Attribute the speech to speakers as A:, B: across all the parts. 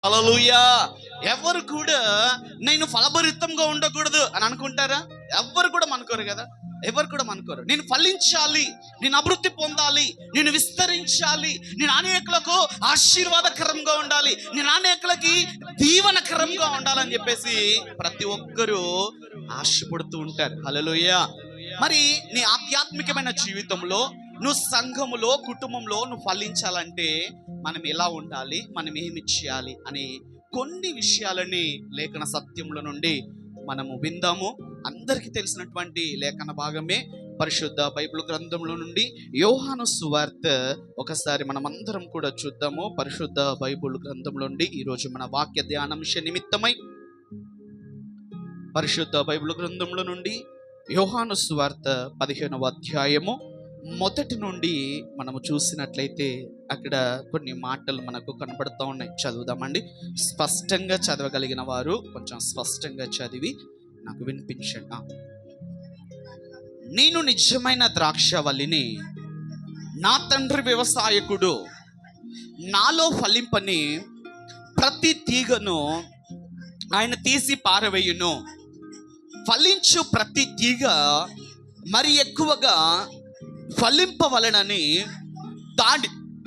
A: హల్లెలూయా. ఎవరు కూడా నేను ఫలభరితంగా ఉండకూడదు అని అనుకుంటారా? ఎవరు కూడా అనుకోరు కదా. ఎవరు కూడా అనుకోరు. నేను ఫలించాలి, నేను అభివృద్ధి పొందాలి, నేను విస్తరించాలి, నేను అనేకులకు ఆశీర్వాదకరంగా ఉండాలి, నేను అనేకులకి దీవనకరంగా ఉండాలని చెప్పేసి ప్రతి ఒక్కరూ ఆశపడుతూ ఉంటారు. హల్లెలూయా. మరి నీ ఆధ్యాత్మికమైన జీవితంలో నువ్వు సంఘములో, కుటుంబంలో నువ్వు ఫలించాలంటే మనం ఎలా ఉండాలి, మనం ఏమి చేయాలి అనే కొన్ని విషయాలని లేఖన సత్యంలో నుండి మనము విందాము. అందరికీ తెలిసినటువంటి లేఖన భాగమే పరిశుద్ధ బైబిల్ గ్రంథంలో నుండి యోహాను సువార్త. ఒకసారి మనం అందరం కూడా చూద్దాము. పరిశుద్ధ బైబిల్ గ్రంథంలో నుండి ఈరోజు మన వాక్య ధ్యానాంశ నిమిత్తమై పరిశుద్ధ బైబిల్ గ్రంథంలో నుండి యోహాను సువార్త 15వ అధ్యాయము మొదటి నుండి మనము చూసినట్లయితే అక్కడ కొన్ని మాటలు మనకు కనబడుతూ ఉన్నాయి. చదువుదామండి. స్పష్టంగా చదవగలిగిన వారు కొంచెం స్పష్టంగా చదివి నాకు వినిపించండి. నేను నిజమైన ద్రాక్షవల్లిని, నా తండ్రి వ్యవసాయకుడు. నాలో ఫలింపని ప్రతి తీగను ఆయన తీసి పారవేయును. ఫలించు ప్రతి తీగ మరి ఎక్కువగా ఫలింపవలనని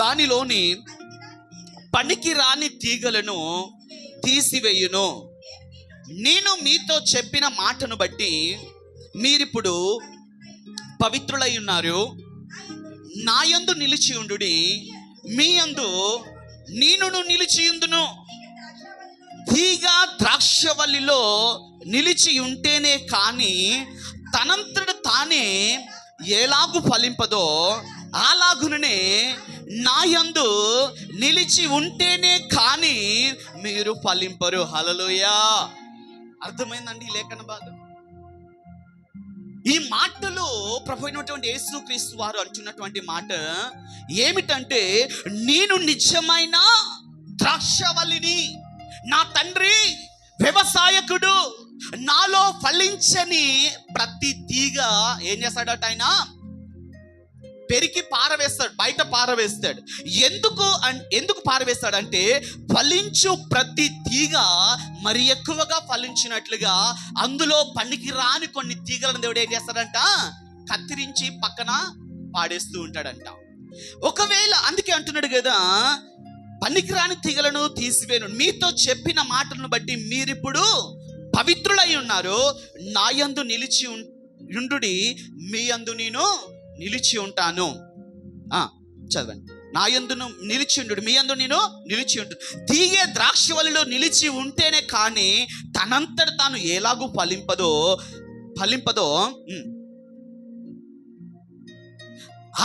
A: దానిలోని పనికి రాని తీగలను తీసివేయును. నేను మీతో చెప్పిన మాటను బట్టి మీరిప్పుడు పవిత్రులై ఉన్నారు. నా యందు నిలిచి ఉండుడి, మీ యందు నేనును నిలిచి ఉందును. తీగ ద్రాక్షవల్లిలో నిలిచి ఉంటేనే కానీ తనంతట తానే ఎలాగు ఫలింపదో అలాగునే నా యందు నిలిచి ఉంటేనే కానీ మీరు ఫలింపరు. హల్లెలూయా. అర్థమైందండి ఈ లేఖన భాగం? ఈ మాటలు ప్రభు అయినటువంటి యేసుక్రీస్తు వారు అంటున్నటువంటి మాట ఏమిటంటే, నేను నిజమైన ద్రాక్షవల్లిని, నా తండ్రి వ్యవసాయకుడు. నాలో ఫలించని ప్రతి తీగ ఏం చేస్తాడట? ఆయన పెరికి పారవేస్తాడు, బయట పారవేస్తాడు. ఎందుకు పారవేస్తాడంటే, ఫలించు ప్రతి తీగ మరి ఎక్కువగా ఫలించినట్లుగా అందులో పనికి రాని కొన్ని తీగలను దేవుడు ఏం చేస్తాడంట? కత్తిరించి పక్కన పాడేస్తూ ఉంటాడంట. ఒకవేళ అందుకే అంటున్నాడు కదా, పనికిరాని తీగలను తీసివేను. మీతో చెప్పిన మాటలను బట్టి మీరిప్పుడు పవిత్రులై ఉన్నారు. నా యందు నిలిచి ఉండుడి, మీ యందు నేను నిలిచి ఉంటాను. చదవండి. నా యందును నిలిచి ఉండు, మీ యందు నేను నిలిచి ఉంటాను. తీగే ద్రాక్షవల్లిలో నిలిచి ఉంటేనే కానీ తనంతట తాను ఎలాగూ ఫలింపదో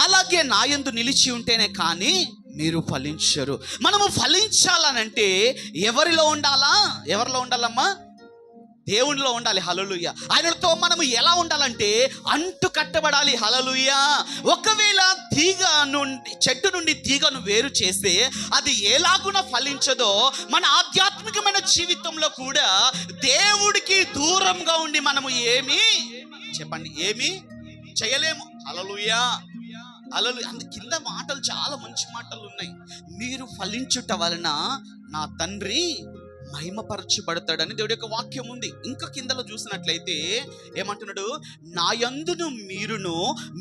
A: అలాగే నా యందు నిలిచి ఉంటేనే కానీ మీరు ఫలించరు. మనము ఫలించాలనంటే ఎవరిలో ఉండాలమ్మా? దేవునిలో ఉండాలి. హల్లెలూయా. ఆయనతో మనము ఎలా ఉండాలంటే అంటు కట్టబడాలి. హల్లెలూయా. ఒకవేళ చెట్టు నుండి తీగను వేరు చేస్తే అది ఎలాగున ఫలించదో, మన ఆధ్యాత్మికమైన జీవితంలో కూడా దేవుడికి దూరంగా ఉండి మనము ఏమి చేయలేము. హల్లెలూయా. అందుకే కింద మాటలు చాలా మంచి మాటలు ఉన్నాయి. మీరు ఫలించుట వలన నా తండ్రి మహిమపరచబడతాడని దేవుడి యొక్క వాక్యం ఉంది. ఇంకా కిందలో చూసినట్లయితే ఏమంటున్నాడు? నా యందును మీరును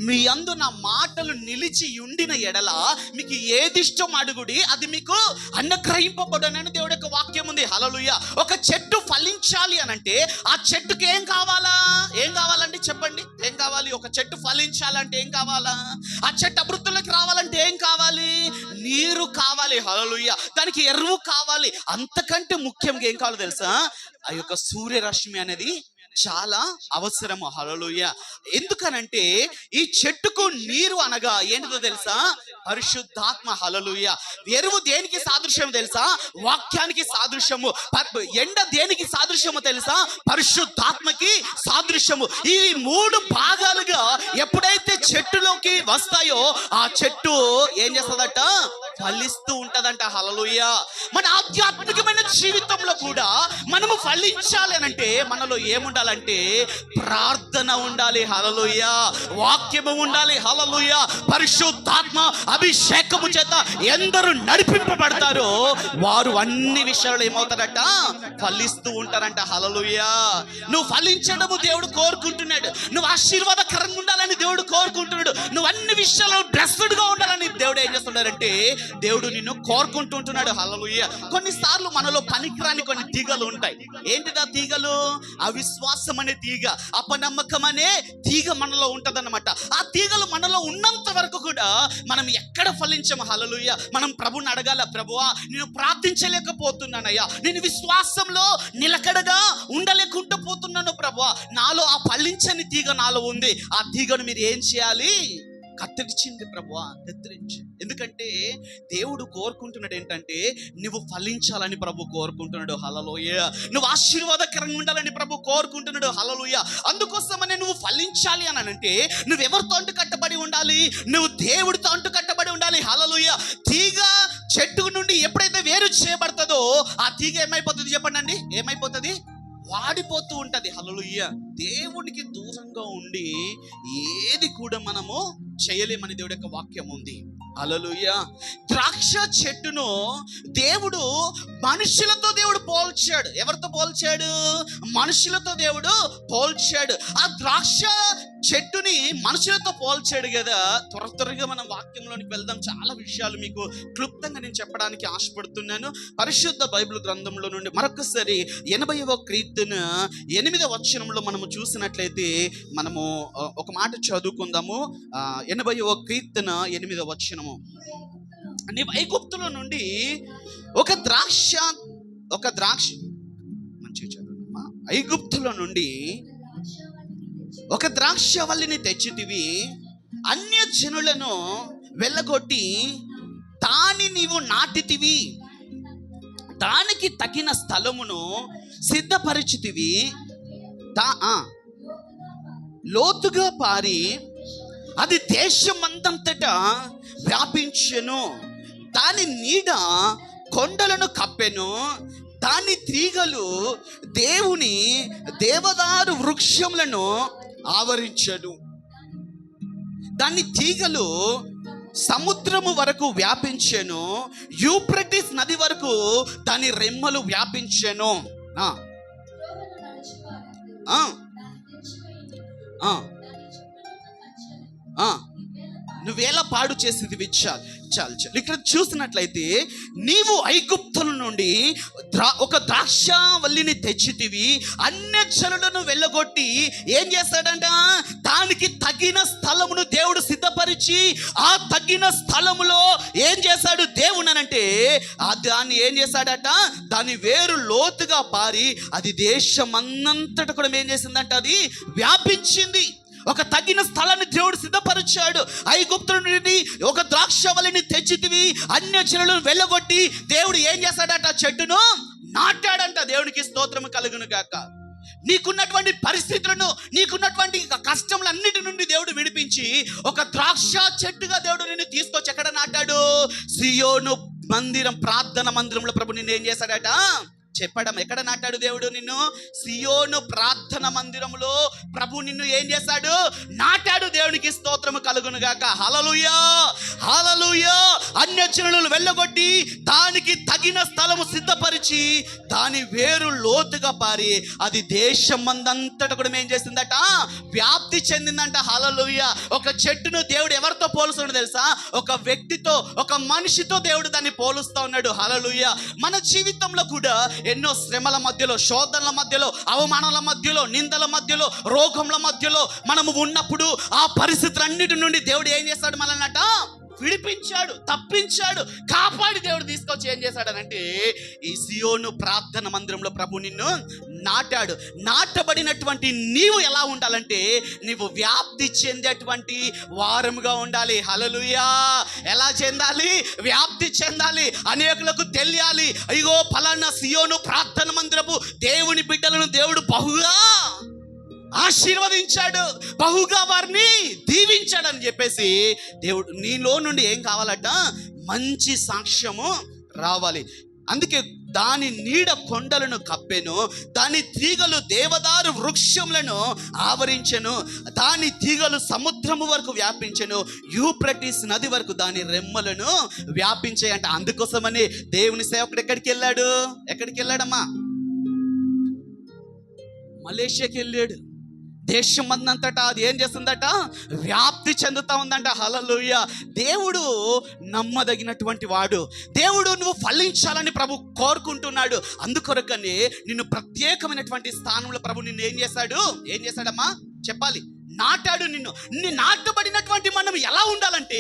A: మీ యందు నా మాటలు నిలిచి ఉండిన ఎడల మీకు ఏదిష్టం అడుగుడి, అది మీకు అనుగ్రహింపబడునని దేవుడి యొక్క వాక్యం ఉంది. హల్లెలూయా. ఒక చెట్టు ఫలించాలి అనంటే ఆ చెట్టుకి ఏం కావాలండి? చెప్పండి, ఏం కావాలి? ఒక చెట్టు ఫలించాలంటే ఏం కావాలా? ఆ చెట్టు అభివృద్ధిలోకి రావాలంటే ఏం కావాలి? నీరు కావాలి. హల్లెలూయా. దానికి ఎరువు కావాలి. అంతకంటే ముఖ్యంగా ఏం కావాలో తెలుసా? ఆ యొక్క సూర్యరశ్మి అనేది చాలా అవసరము. హల్లెలూయా. ఎందుకనంటే ఈ చెట్టుకు నీరు అనగా ఏంటిదో తెలుసా? పరిశుద్ధాత్మ. హల్లెలూయా. ఎరువు దేనికి సాదృశ్యం తెలుసా? వాక్యానికి సాదృశ్యము. ఎండ దేనికి సాదృశ్యము తెలుసా? పరిశుద్ధాత్మకి సాదృశ్యము. ఈ 3 భాగాలుగా ఎప్పుడైతే చెట్టులోకి వస్తాయో ఆ చెట్టు ఏం చేస్తుందట? ఫలిస్తూ ఉంటదంట. హల్లెలూయా. మన ఆధ్యాత్మికమైన జీవితంలో కూడా మనము ఫలించాలి అనంటే మనలో ఏముండాలంటే ప్రార్థన ఉండాలి. హల్లెలూయా. వాక్యము ఉండాలి. హల్లెలూయా. పరిశుద్ధాత్మ అభిషేకము చేత ఎందరూ నడిపింపబడతారో వారు అన్ని విషయాలు ఏమవుతారట, ఫలిస్తూ ఉంటారంట. హల్లెలూయా. నువ్వు ఫలించడము దేవుడు కోరుకుంటున్నాడు. నువ్వు ఆశీర్వాదకరంగా ఉండాలని దేవుడు కోరుకుంటున్నాడు. నువ్వు అన్ని విషయాల్లో బ్లెస్డ్ గా ఉండాలని దేవుడు ఏం చేస్తున్నాడంటే దేవుడు నిన్ను కోరుకుంటుంటున్నాడు. హల్లెలూయా. కొన్నిసార్లు మనలో పనికిరాని కొన్ని తీగలు ఉంటాయి. ఏంటిదా తీగలు? అవిశ్వాసం అనే తీగ, అపనమ్మకం అనే తీగ మనలో ఉంటదన్నమాట. ఆ తీగలు మనలో ఉన్నంత వరకు కూడా మనం ఎక్కడ ఫలించము. హల్లెలూయా. మనం ప్రభుని అడగాల, ప్రభువా నేను ప్రార్థించలేకపోతున్నానయ్యా, నేను విశ్వాసంలో నిలకడగా ఉండలేకుండా పోతున్నాను ప్రభువా, నాలో ఆ ఫలించని తీగ నాలో ఉంది. ఆ తీగను మీరు ఏం చేయాలి? కత్తిరించింది ప్రభువా, కత్తిరించి. ఎందుకంటే దేవుడు కోరుకుంటున్నాడు ఏంటంటే నువ్వు ఫలించాలని ప్రభు కోరుకుంటున్నాడు. హల్లెలూయా. నువ్వు ఆశీర్వాదకరంగా ఉండాలని ప్రభు కోరుకుంటున్నాడు. హల్లెలూయా. అందుకోసమనే నువ్వు ఫలించాలి అని అంటే నువ్వు ఎవరితో అంటు కట్టబడి ఉండాలి? నువ్వు దేవుడితో అంటు కట్టబడి ఉండాలి. హల్లెలూయా. తీగ చెట్టు నుండి ఎప్పుడైతే వేరు చేయబడుతుందో ఆ తీగ ఏమైపోతుంది చెప్పండి? ఏమైపోతుంది? వాడిపోతూ ఉంటది. హల్లెలూయా. దేవుడికి దూరంగా ఉండి ఏది కూడా మనము చేయలేమని దేవుడి యొక్క వాక్యం ఉంది. హల్లెలూయా. ద్రాక్ష చెట్టును దేవుడు మనుషులతో దేవుడు పోల్చాడు. ఎవరితో పోల్చాడు? మనుషులతో దేవుడు పోల్చాడు. ఆ ద్రాక్ష చెట్టుని మనుషులతో పోల్చాడు కదా. త్వరగా మనం వాక్యంలోనికి వెళ్దాం. చాలా విషయాలు మీకు క్లుప్తంగా నేను చెప్పడానికి ఆశపడుతున్నాను. పరిశుద్ధ బైబిల్ గ్రంథంలో నుండి మరొకసారి 80వ కీర్తన 8వ వచనంలో మనము చూసినట్లయితే మనము ఒక మాట చదువుకుందాము. 80వ కీర్తన 8వ వచనము. నీవు ఐగుప్తులో నుండి ఒక ద్రాక్ష మంచిగా చదువుమా. ఐగుప్తులో నుండి ఒక ద్రాక్షవల్లిని తెచ్చితివి, అన్య జనులను వెళ్ళగొట్టి దాని నీవు నాటితివి, దానికి తగిన స్థలమును సిద్ధపరిచితివి, లోతుగా పారి అది దేశమందంతటా వ్యాపించెను, దాని నీడ కొండలను కప్పెను, దాని తీగలు దేవుని దేవదారు వృక్షములను ఆవరించెను, దాని తీగలు సముద్రము వరకు వ్యాపించెను, యూఫ్రటీస్ నది వరకు దాని రెమ్మలు వ్యాపించెను. నువ్వేలా పాడు చేసేది విచ్చాలి. చాలు ఇక్కడ చూసినట్లయితే నీవు ఐగుప్తుల నుండి ఒక ద్రాక్షవల్లిని తెచ్చితివి, అన్య జనులను వెళ్ళగొట్టి ఏం చేస్తాడంట? దానికి తగిన స్థలమును దేవుడు సిద్ధపరిచి ఆ తగిన స్థలములో ఏం చేశాడు దేవుడు అనంటే దాన్ని ఏం చేశాడట? దాని వేరు లోతుగా పారి అది దేశమంతట కూడా ఏం చేసిందంట? అది వ్యాపించింది. ఒక తగిన స్థలాన్ని దేవుడు సిద్ధపరిచాడు. ఐగుప్తు నుండి ఒక ద్రాక్షవల్లిని తెచ్చితివి, అన్య జనులను వెళ్ళగొట్టి దేవుడు ఏం చేశాడట? చెట్టును నాటాడంట. దేవునికి స్తోత్రం కలుగును గాక. నీకున్నటువంటి పరిస్థితులను, నీకున్నటువంటి కష్టములన్నిటి నుండి దేవుడు విడిపించి ఒక ద్రాక్ష చెట్టుగా దేవుడు నిన్ను తీసుకొచ్చి ఎక్కడ నాటాడు? సియోను మందిరం, ప్రార్థన మందిరంలో ప్రభు నిన్ను ఏం చేశాడట? చెప్పడం. ఎక్కడ నాటాడు దేవుడు నిన్ను? సియోను ప్రార్థన మందిరంలో ప్రభు నిన్ను ఏం చేశాడు? నాటాడు. దేవునికి స్తోత్రము కలుగును గాక. హల్లెలూయా, హల్లెలూయా. అన్య జనులను వెళ్ళగొట్టి దానికి తగిన స్థలము సిద్ధపరిచి దాని వేరు లోతుగా పారి అది దేశమందంతట కూడా ఏం చేసిందట? వ్యాప్తి చెందిందంట. హల్లెలూయా. ఒక చెట్టును దేవుడు ఎవరితో పోలుస్తున్నాడు తెలుసా? ఒక వ్యక్తితో, ఒక మనిషితో దేవుడు దాన్ని పోలుస్తా ఉన్నాడు. హల్లెలూయా. మన జీవితంలో కూడా ఎన్నో శ్రమల మధ్యలో, శోధనల మధ్యలో, అవమానాల మధ్యలో, నిందల మధ్యలో, రోగంల మధ్యలో మనము ఉన్నప్పుడు ఆ పరిస్థితులన్నిటి నుండి దేవుడు ఏం చేస్తాడు? మనల్నట విడిపించాడు, తప్పించాడు, కాపాడి దేవుడు తీసుకొచ్చి ఏం చేశాడనంటే ఈ సియోను ప్రార్థన మందిరంలో ప్రభు నిన్ను నాటాడు. నాటబడినటువంటి నీవు ఎలా ఉండాలంటే నీవు వ్యాప్తి చెందేటువంటి వారముగా ఉండాలి. హల్లెలూయా. ఎలా చెందాలి? వ్యాప్తి చెందాలి, అనేకులకు తెలియాలి. అయ్యో ఫలానా సియోను ప్రార్థన మందిరపు దేవుని బిడ్డలను దేవుడు బహుగా ఆశీర్వదించాడు, బహుగా వారిని దీవించాడని చెప్పేసి దేవుడు నీలో నుండి ఏం కావాలట? మంచి సాక్ష్యము రావాలి. అందుకే దాని నీడ కొండలను కప్పెను, దాని తీగలు దేవదారు వృక్షములను ఆవరించెను, దాని తీగలు సముద్రము వరకు వ్యాపించెను, యూఫ్రటీస్ నది వరకు దాని రెమ్మలను వ్యాపించాయి అంట. అందుకోసమని దేవుని సేవకుడు ఎక్కడికి వెళ్ళాడమ్మా? మలేషియాకి వెళ్ళాడు. దేశం అంతటా అది ఏం చేస్తుందట? వ్యాప్తి చెందుతా ఉందంట. హల్లెలూయా. దేవుడు నమ్మదగినటువంటి వాడు. దేవుడు నువ్వు ఫలించాలని ప్రభు కోరుకుంటున్నాడు. అందుకొరకనే నిన్ను ప్రత్యేకమైనటువంటి స్థానంలో ప్రభు నిన్ను ఏం చేశాడమ్మా? చెప్పాలి. నాటాడు. నిన్ను నాటబడినటువంటి మనం ఎలా ఉండాలంటే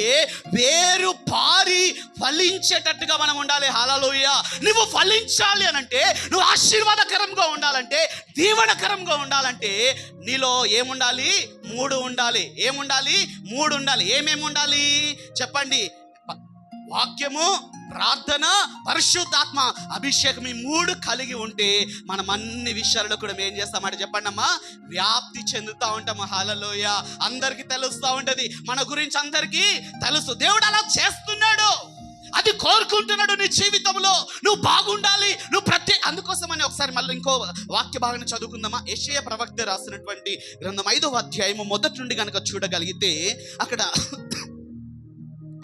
A: వేరు పారి ఫలించేటట్టుగా మనం ఉండాలి. హల్లెలూయా. నువ్వు ఫలించాలి అనంటే, నువ్వు ఆశీర్వాదకరంగా ఉండాలంటే, దీవెనకరంగా ఉండాలంటే నీలో ఏముండాలి? 3 ఉండాలి. ఏముండాలి? 3 ఉండాలి. ఏమేమి ఉండాలి చెప్పండి? వాక్యము, ప్రార్థన, పరిశుద్ధాత్మ అభిషేకం. ఈ 3 కలిగి ఉంటే మనం అన్ని విషయాల్లో కూడా ఏం చేస్తామంటే చెప్పండి అమ్మా, వ్యాప్తి చెందుతూ ఉంటాము. హల్లెలూయా. అందరికీ తెలుస్తూ ఉంటది, మన గురించి అందరికీ తెలుసు. దేవుడు అలా చేస్తున్నాడు, అది కోరుకుంటున్నాడు నీ జీవితంలో. నువ్వు బాగుండాలి, నువ్వు అందుకోసమని ఒకసారి మళ్ళీ ఇంకో వాక్య భాగాన్ని చదువుకుందామా? యెషయా ప్రవక్త రాసినటువంటి గ్రంథం 5వ అధ్యాయము మొదటి నుండి కనుక చూడగలిగితే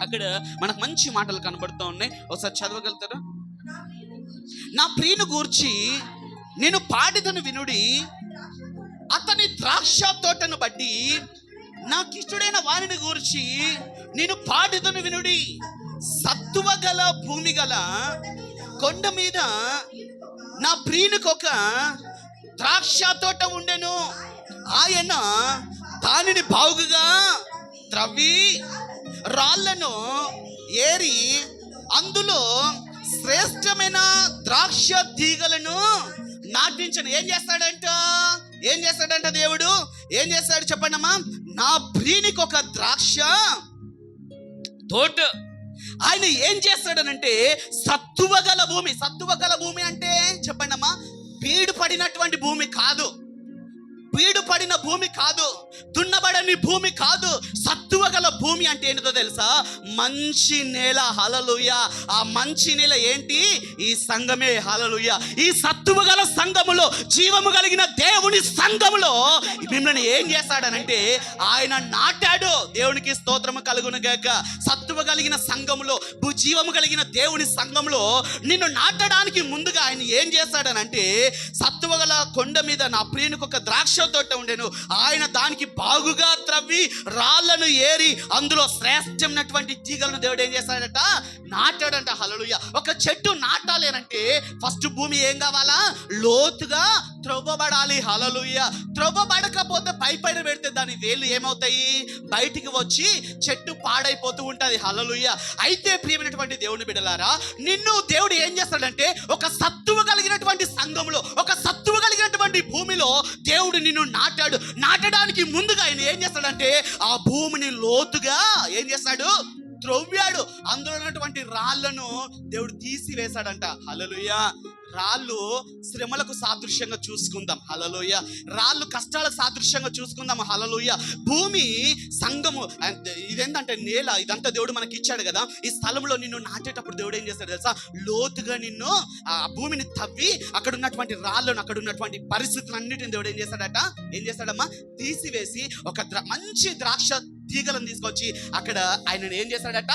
A: అక్కడ మనకు మంచి మాటలు కనబడుతూ ఉన్నాయి. ఒకసారి చదవగలుగుతారా? నా ప్రియుని గూర్చి నేను పాడిదను వినుడి, అతని ద్రాక్ష తోటను బట్టి నాకు ఇష్టడైన వారిని గూర్చి నేను పాడిదను వినుడి. సత్తువ గల భూమి గల కొండ మీద నా ప్రియునికి ఒక ద్రాక్ష తోట ఉండెను. ఆయన దానిని బాగుగా త్రవ్వి రాళ్లను ఏరి అందులో శ్రేష్టమైన ద్రాక్ష తీగలను నాటించను. ఏం చేస్తాడంట దేవుడు? ఏం చేస్తాడు చెప్పండి అమ్మా? నా ప్రియునికి ఒక ద్రాక్ష తోట. ఆయన ఏం చేస్తాడనంటే సత్తువగల భూమి అంటే చెప్పండి అమ్మా, బీడు పడినటువంటి భూమి కాదు, బీడు పడిన భూమి కాదు, దున్నబడని భూమి కాదు. సత్తువ గల భూమి అంటే ఏంటో తెలుసా? మంచి నేల. హల్లెలూయా. ఆ మంచి నేల ఏంటి? ఈ సంఘమే. హల్లెలూయా. ఈ సత్తువ గల సంఘములో, జీవము కలిగిన దేవుని సంఘములో మిమ్మల్ని ఏం చేస్తాడనంటే ఆయన నాటాడు. దేవునికి స్తోత్రము కలుగును గాక. సత్తువ కలిగిన సంఘములో, జీవము కలిగిన దేవుని సంఘంలో నిన్ను నాటడానికి ముందుగా ఆయన ఏం చేస్తాడనంటే సత్తువ గల కొండ మీద నా ప్రియునికి ఒక ద్రాక్ష తోట ఉండెను. ఆయన దానికి బాగుగా త్రవ్వి రాళ్లను ఏరి అందులో శ్రేష్టమైనటువంటి తీగలను దేవుడు ఏం చేస్తాడట? నాటాడంట. హల్లెలూయా. ఒక చెట్టు నాటాలి అంటే ఫస్ట్ భూమి ఏం కావాలా? లోతుగా త్రవ్వబడాలి. హల్లెలూయా. త్రవ్వబడకపోతే పైన పెడితే దాని వేళ్ళు ఏమవుతాయి? బయటికి వచ్చి చెట్టు పాడైపోతూ ఉంటది. హల్లెలూయా. అయితే ప్రియమైనటువంటి దేవుని బిడ్డలారా, నిన్ను దేవుడు ఏం చేస్తాడంటే ఒక సత్తువ కలిగినటువంటి సంఘంలో, ఒక సత్తువ కలిగినటువంటి భూమిలో దేవుడు నిన్ను నాటడానికి ముందుగా ఆయన ఏం చేస్తాడంటే ఆ భూమిని లోతుగా ఏం చేస్తాడు? త్రవ్వాడు. అందులో ఉన్నటువంటి రాళ్లను దేవుడు తీసివేశాడంట. హల్లెలూయా. రాళ్ళు శ్రమలకు సాదృశ్యంగా చూసుకుందాం. హల్లెలూయా. రాళ్ళు కష్టాలకు సాదృశ్యంగా చూసుకుందాం. హల్లెలూయా. భూమి సంఘము ఇదేంటంటే నేల, ఇదంతా దేవుడు మనకి ఇచ్చాడు కదా. ఈ స్థలంలో నిన్ను నాటేటప్పుడు దేవుడు ఏం చేస్తాడు తెలుసా? లోతుగా నిన్ను ఆ భూమిని తవ్వి అక్కడ ఉన్నటువంటి రాళ్ళను, అక్కడ ఉన్నటువంటి పరిస్థితులన్నిటిని దేవుడు ఏం చేస్తాడమ్మా? తీసివేసి ఒక మంచి ద్రాక్ష తీగలను తీసుకొచ్చి అక్కడ ఆయన ఏం చేస్తాడట?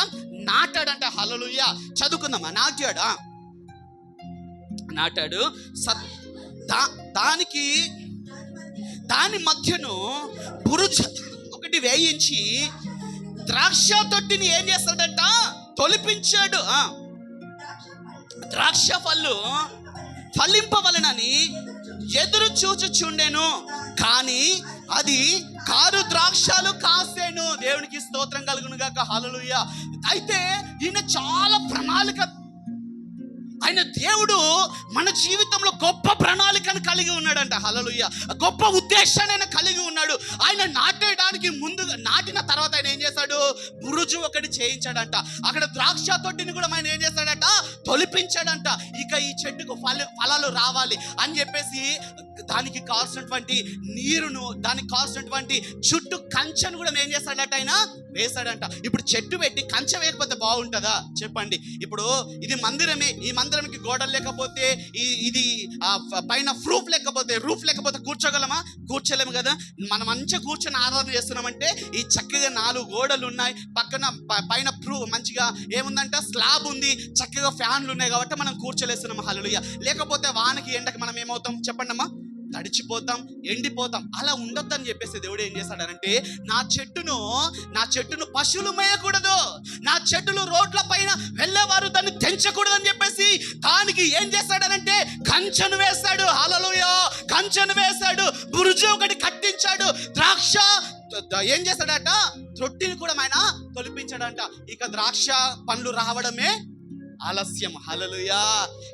A: నాటాడంట. హల్లెలూయా. చదువుకుందామా? నాటాడు. దాని మధ్యను బురుజ ఒకటి వేయించి ద్రాక్ష తొట్టిని ఏం చేస్తాడట? తొలిపించాడు. ద్రాక్ష పళ్ళు ఫలింపవలనని ఎదురు చూచుచుండెను, కానీ అది కారు ద్రాక్షలు కాసేను. దేవునికి స్తోత్రం కలుగును గాక. హల్లెలూయా. అయితే ఈయన చాలా ప్రణాళిక, ఆయన దేవుడు మన జీవితంలో గొప్ప ప్రణాళికను కలిగి ఉన్నాడంట. హల్లెలూయా. గొప్ప ఉద్దేశాన్ని ఆయన కలిగి ఉన్నాడు. ఆయన నాటేయడానికి ముందుగా, నాటిన తర్వాత ఆయన ఏం చేశాడు? బురుజు ఒకటి చేయించాడంట. అక్కడ ద్రాక్ష తొట్టిని కూడా ఆయన ఏం చేస్తాడంట? తొలిపించాడంట. ఇక ఈ చెట్టుకు ఫలాలు రావాలి అని చెప్పేసి దానికి కావాల్సినటువంటి నీరును, దానికి కావాల్సినటువంటి చుట్టూ కంచెను కూడా ఏం చేస్తాడట, ఆయన వేశాడంట. ఇప్పుడు చెట్టు పెట్టి కంచె వేయకపోతే బాగుంటుందా చెప్పండి? ఇప్పుడు ఇది మందిరమే, ఈ మందిరంకి గోడలు లేకపోతే, ఇది పైన రూఫ్ లేకపోతే కూర్చోగలమా? కూర్చోలేము కదా. మనం మంచిగా కూర్చొని ఆరాధన చేస్తున్నామంటే ఈ చక్కగా 4 గోడలు ఉన్నాయి, పక్కన పైన మంచిగా ఏముందంటే స్లాబ్ ఉంది, చక్కగా ఫ్యాన్లు ఉన్నాయి కాబట్టి మనం కూర్చోలేస్తున్నాం. హల్లెలూయా. లేకపోతే వానకి ఎండకి మనం ఏమవుతాం చెప్పండి అమ్మా? తడిచిపోతాం, ఎండిపోతాం. అలా ఉండొద్దని చెప్పేసి దేవుడు ఏం చేశాడనంటే, నా చెట్టును పశువులు మేయకూడదు, నా చెట్టులు రోడ్ల పైన వెళ్ళేవారు దాన్ని తెంచకూడదు అని చెప్పేసి దానికి ఏం చేశాడనంటే కంచెను వేశాడు. హల్లెలూయా. కంచెను వేశాడు, బురుజు ఒకటి కట్టించాడు, ద్రాక్ష ఏం చేశాడట, త్రొట్టిని కూడా ఆయన తొలిపించాడంట. ఇక ద్రాక్ష పండ్లు రావడమే ఆలస్యం. హల్లెలూయా.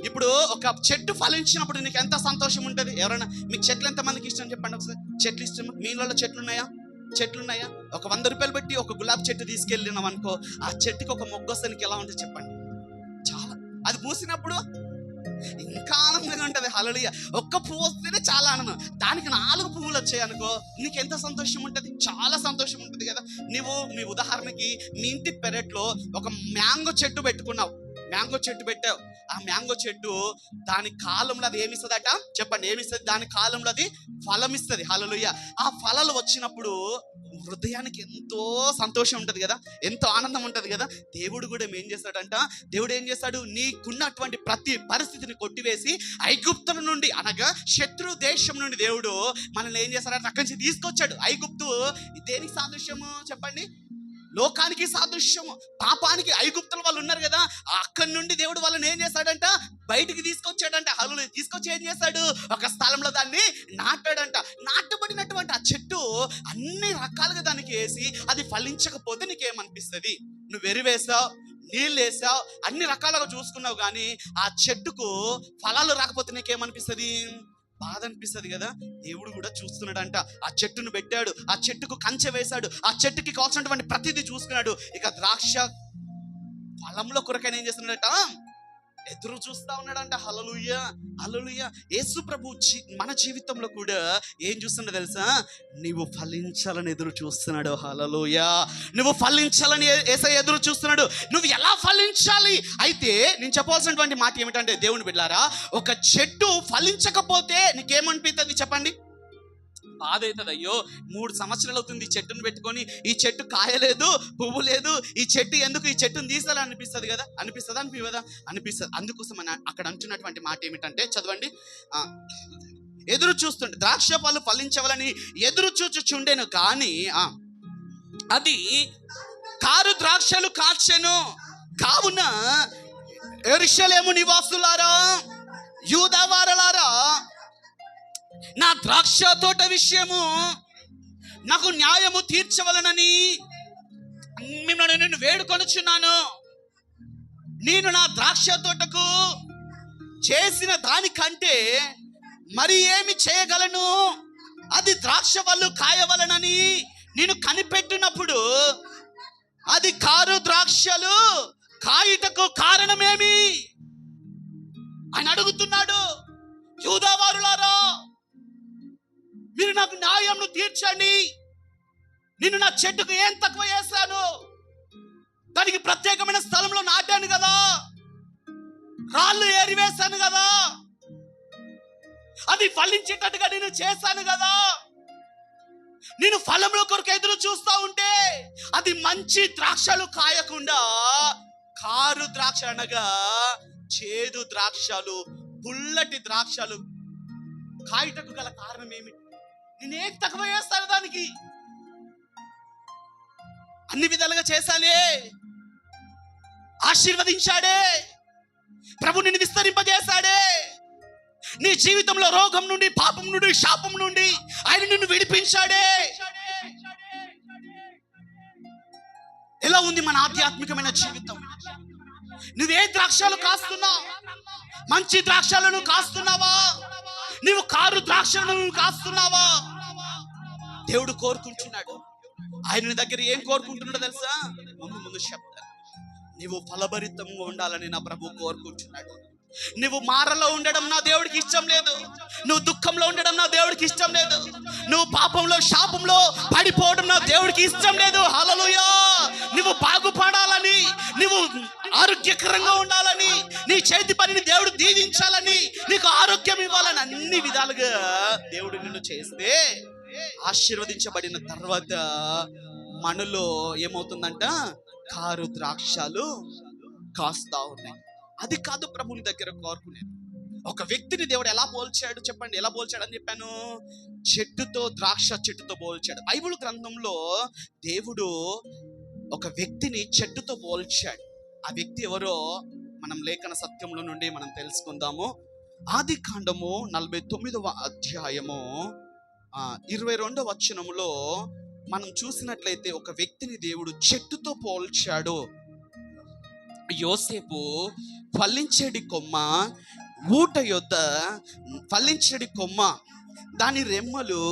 A: ఇప్పుడు ఒక చెట్టు ఫలించినప్పుడు నీకు ఎంత సంతోషం ఉంటుంది? ఎవరైనా మీకు చెట్లు ఎంత మందికి ఇష్టం చెప్పండి ఒకసారి. చెట్లు ఇష్టం? మీ ఇళ్ళలో చెట్లున్నాయా? ఒక 100 రూపాయలు పెట్టి ఒక గులాబీ చెట్టు తీసుకెళ్ళినాం అనుకో, ఆ చెట్టుకి ఒక మొగ్గ వస్తే నీకు ఎలా ఉంటుంది చెప్పండి? చాలా, అది పూసినప్పుడు ఇంకా ఆనందంగా ఉంటుంది. హల్లెలూయా. ఒక్క పువ్వు వస్తేనే చాలా ఆనందం, దానికి 4 పువ్వులు వచ్చాయి అనుకో నీకు ఎంత సంతోషం ఉంటుంది? చాలా సంతోషం ఉంటుంది కదా. నువ్వు మీ ఉదాహరణకి మీ ఇంటి పెరట్లో ఒక మ్యాంగో చెట్టు పెట్టుకున్నావు, ఆ మ్యాంగో చెట్టు దాని కాలంలో అది ఏమిస్తుందట చెప్పండి? ఏమిస్తుంది? దాని కాలంలో అది ఫలం ఇస్తుంది. హల్లెలూయా. ఆ ఫలాలు వచ్చినప్పుడు హృదయానికి ఎంతో సంతోషం ఉంటుంది కదా, ఎంతో ఆనందం ఉంటుంది కదా. దేవుడు కూడా ఏం చేస్తాడు, నీకున్నటువంటి ప్రతి పరిస్థితిని కొట్టివేసి ఐగుప్తుల నుండి, అనగా శత్రు దేశం నుండి దేవుడు మనల్ని ఏం చేస్తాడంటే అక్కడి నుంచి తీసుకొచ్చాడు. ఐగుప్తు దేనికి సాదృశ్యము చెప్పండి? లోకానికి సాదృశ్యము, పాపానికి. ఐగుప్తుల వాళ్ళు ఉన్నారు కదా, అక్కడి నుండి దేవుడు వాళ్ళని ఏం చేశాడంట, బయటికి తీసుకొచ్చాడంట. హల్లెలూయా. తీసుకొచ్చి ఏం చేశాడు, ఒక స్థలంలో దాన్ని నాటాడంట. నాటబడినటువంటి ఆ చెట్టు అన్ని రకాలుగా దానికి వేసి అది ఫలించకపోతే నీకేమనిపిస్తుంది? నువ్వు ఎరువేసావు, నీళ్ళు వేసావు, అన్ని రకాలుగా చూసుకున్నావు, కానీ ఆ చెట్టుకు ఫలాలు రాకపోతే నీకేమనిపిస్తుంది? బాధ అనిపిస్తుంది కదా. దేవుడు కూడా చూస్తున్నాడంట. ఆ చెట్టును పెట్టాడు, ఆ చెట్టుకు కంచె వేశాడు, ఆ చెట్టుకి కావాల్సినటువంటి ప్రతిదీ చూసుకున్నాడు. ఇక ద్రాక్ష ఫలంలో కొరకైనా ఏం చేస్తున్నాడట, ఎదురు చూస్తా ఉన్నాడంట. హల్లెలూయా. హల్లెలూయా. యేసు ప్రభు మన జీవితంలో కూడా ఏం చూస్తున్నాడో తెలుసా? నువ్వు ఫలించాలని ఎదురు చూస్తున్నాడు. హల్లెలూయా. నువ్వు ఫలించాలని యేసయ్య ఎదురు చూస్తున్నాడు. నువ్వు ఎలా ఫలించాలి? అయితే నేను చెప్పాల్సినటువంటి మాట ఏమిటంటే, దేవుని బిడ్డలారా, ఒక చెట్టు ఫలించకపోతే నీకేమనిపిస్తుంది చెప్పండి? బాధ అవుతుంది. అయ్యో 3 సంవత్సరాలు అవుతుంది ఈ చెట్టును పెట్టుకొని, ఈ చెట్టు కాయలేదు, పువ్వు లేదు, ఈ చెట్టు ఎందుకు, ఈ చెట్టును తీసాలని అనిపిస్తుంది కదా. అనిపిస్తుందా? అనిపిస్తుంది. అందుకోసం అక్కడ అంటున్నటువంటి మాట ఏమిటంటే, చదవండి. ఎదురు చూస్తుండే ద్రాక్ష పళ్ళు ఫలించవాలని ఎదురు చూచుచుండెను, కానీ అది కారు ద్రాక్షలు కాచెను. కావున యెరూషలేము నివాసులారా, యూదా వారలారా, నా ద్రాక్ష తోట విషయము నాకు న్యాయము తీర్చవలనని మిమ్మల్ని నేను వేడుకొనుచున్నాను. నేను నా ద్రాక్ష తోటకు చేసిన దానికంటే మరి ఏమి చేయగలను? అది ద్రాక్ష వల్లు కాయవలనని నేను కనిపెట్టినప్పుడు అది కారు ద్రాక్షలు కాయుటకు కారణమేమి? ఆయన అడుగుతున్నాడు. యూదావారులారా, మీరు నాకు న్యాయంను తీర్చండి. నేను నా చెట్టుకు ఏం తక్కువ చేశాను? దానికి ప్రత్యేకమైన స్థలంలో నాటాను కదా, రాళ్ళు ఏరివేశాను కదా, అది ఫలించేటట్టుగా నేను చేశాను కదా. నేను ఫలంలో కొరకు ఎదురు చూస్తా ఉంటే అది మంచి ద్రాక్షలు కాయకుండా కారు ద్రాక్ష, అనగా చేదు ద్రాక్షలు, పుల్లటి ద్రాక్షలు కాయటకు గల కారణం ఏమిటి? నేనేం తక్కువ చేస్తాను? దానికి అన్ని విధాలుగా చేశానే, ఆశీర్వదించాడే ప్రభు, నిన్ను విస్తరింపజేశాడే. నీ జీవితంలో రోగం నుండి, పాపం నుండి, శాపం నుండి ఆయన నిన్ను విడిపించాడే. ఎలా ఉంది మన ఆధ్యాత్మికమైన జీవితం? నువ్వే ద్రాక్షలు కాస్తున్నావు? మంచి ద్రాక్షలను కాస్తున్నావా? నువ్వు కారు ద్రాక్షలను కాస్తున్నావా? దేవుడు కోరుకుంటున్నాడు. ఆయన దగ్గర ఏం కోరుకుంటున్నాడో తెలుసా? ముందు చెప్తాను. నువ్వు ఫలభరితంగా ఉండాలని నా ప్రభు కోరుకుంటున్నాడు. నువ్వు మారలో ఉండడం నా దేవుడికి ఇష్టం లేదు. నువ్వు దుఃఖంలో ఉండడం నా దేవుడికి ఇష్టం లేదు. నువ్వు పాపంలో శాపంలో పడిపోవడం నా దేవుడికి ఇష్టం లేదు. హల్లెలూయా. నువ్వు బాగుపడాలని, నువ్వు ఆరోగ్యకరంగా ఉండాలని, నీ చేతి పనిని దేవుడు దీవించాలని, నీకు ఆరోగ్యం ఇవ్వాలని అన్ని విధాలుగా దేవుడు నిన్ను చేస్తే ఆశీర్వదించబడిన తర్వాత మనలో ఏమవుతుందంట? కారు ద్రాక్షలు కాస్తా ఉన్నాయి. అది కాదు ప్రభుని దగ్గర కోరుకునేది. ఒక వ్యక్తిని దేవుడు ఎలా పోల్చాడు చెప్పండి? ఎలా పోల్చాడు అని చెప్పాను? చెట్టుతో, ద్రాక్ష చెట్టుతో పోల్చాడు. బైబిల్ గ్రంథంలో దేవుడు ఒక వ్యక్తిని చెట్టుతో పోల్చాడు. ఆ వ్యక్తి ఎవరో మనం లేఖన సత్యంలో నుండి మనం తెలుసుకుందాము. ఆది కాండము 49వ అధ్యాయము 22వ వచనములో మనం చూసినట్లయితే ఒక వ్యక్తిని దేవుడు చెట్టుతో పోల్చాడు. యోసేపు ఫలించేడి కొమ్మ, ఊట యొద్ద ఫలించేడి కొమ్మ, దాని రెమ్మలు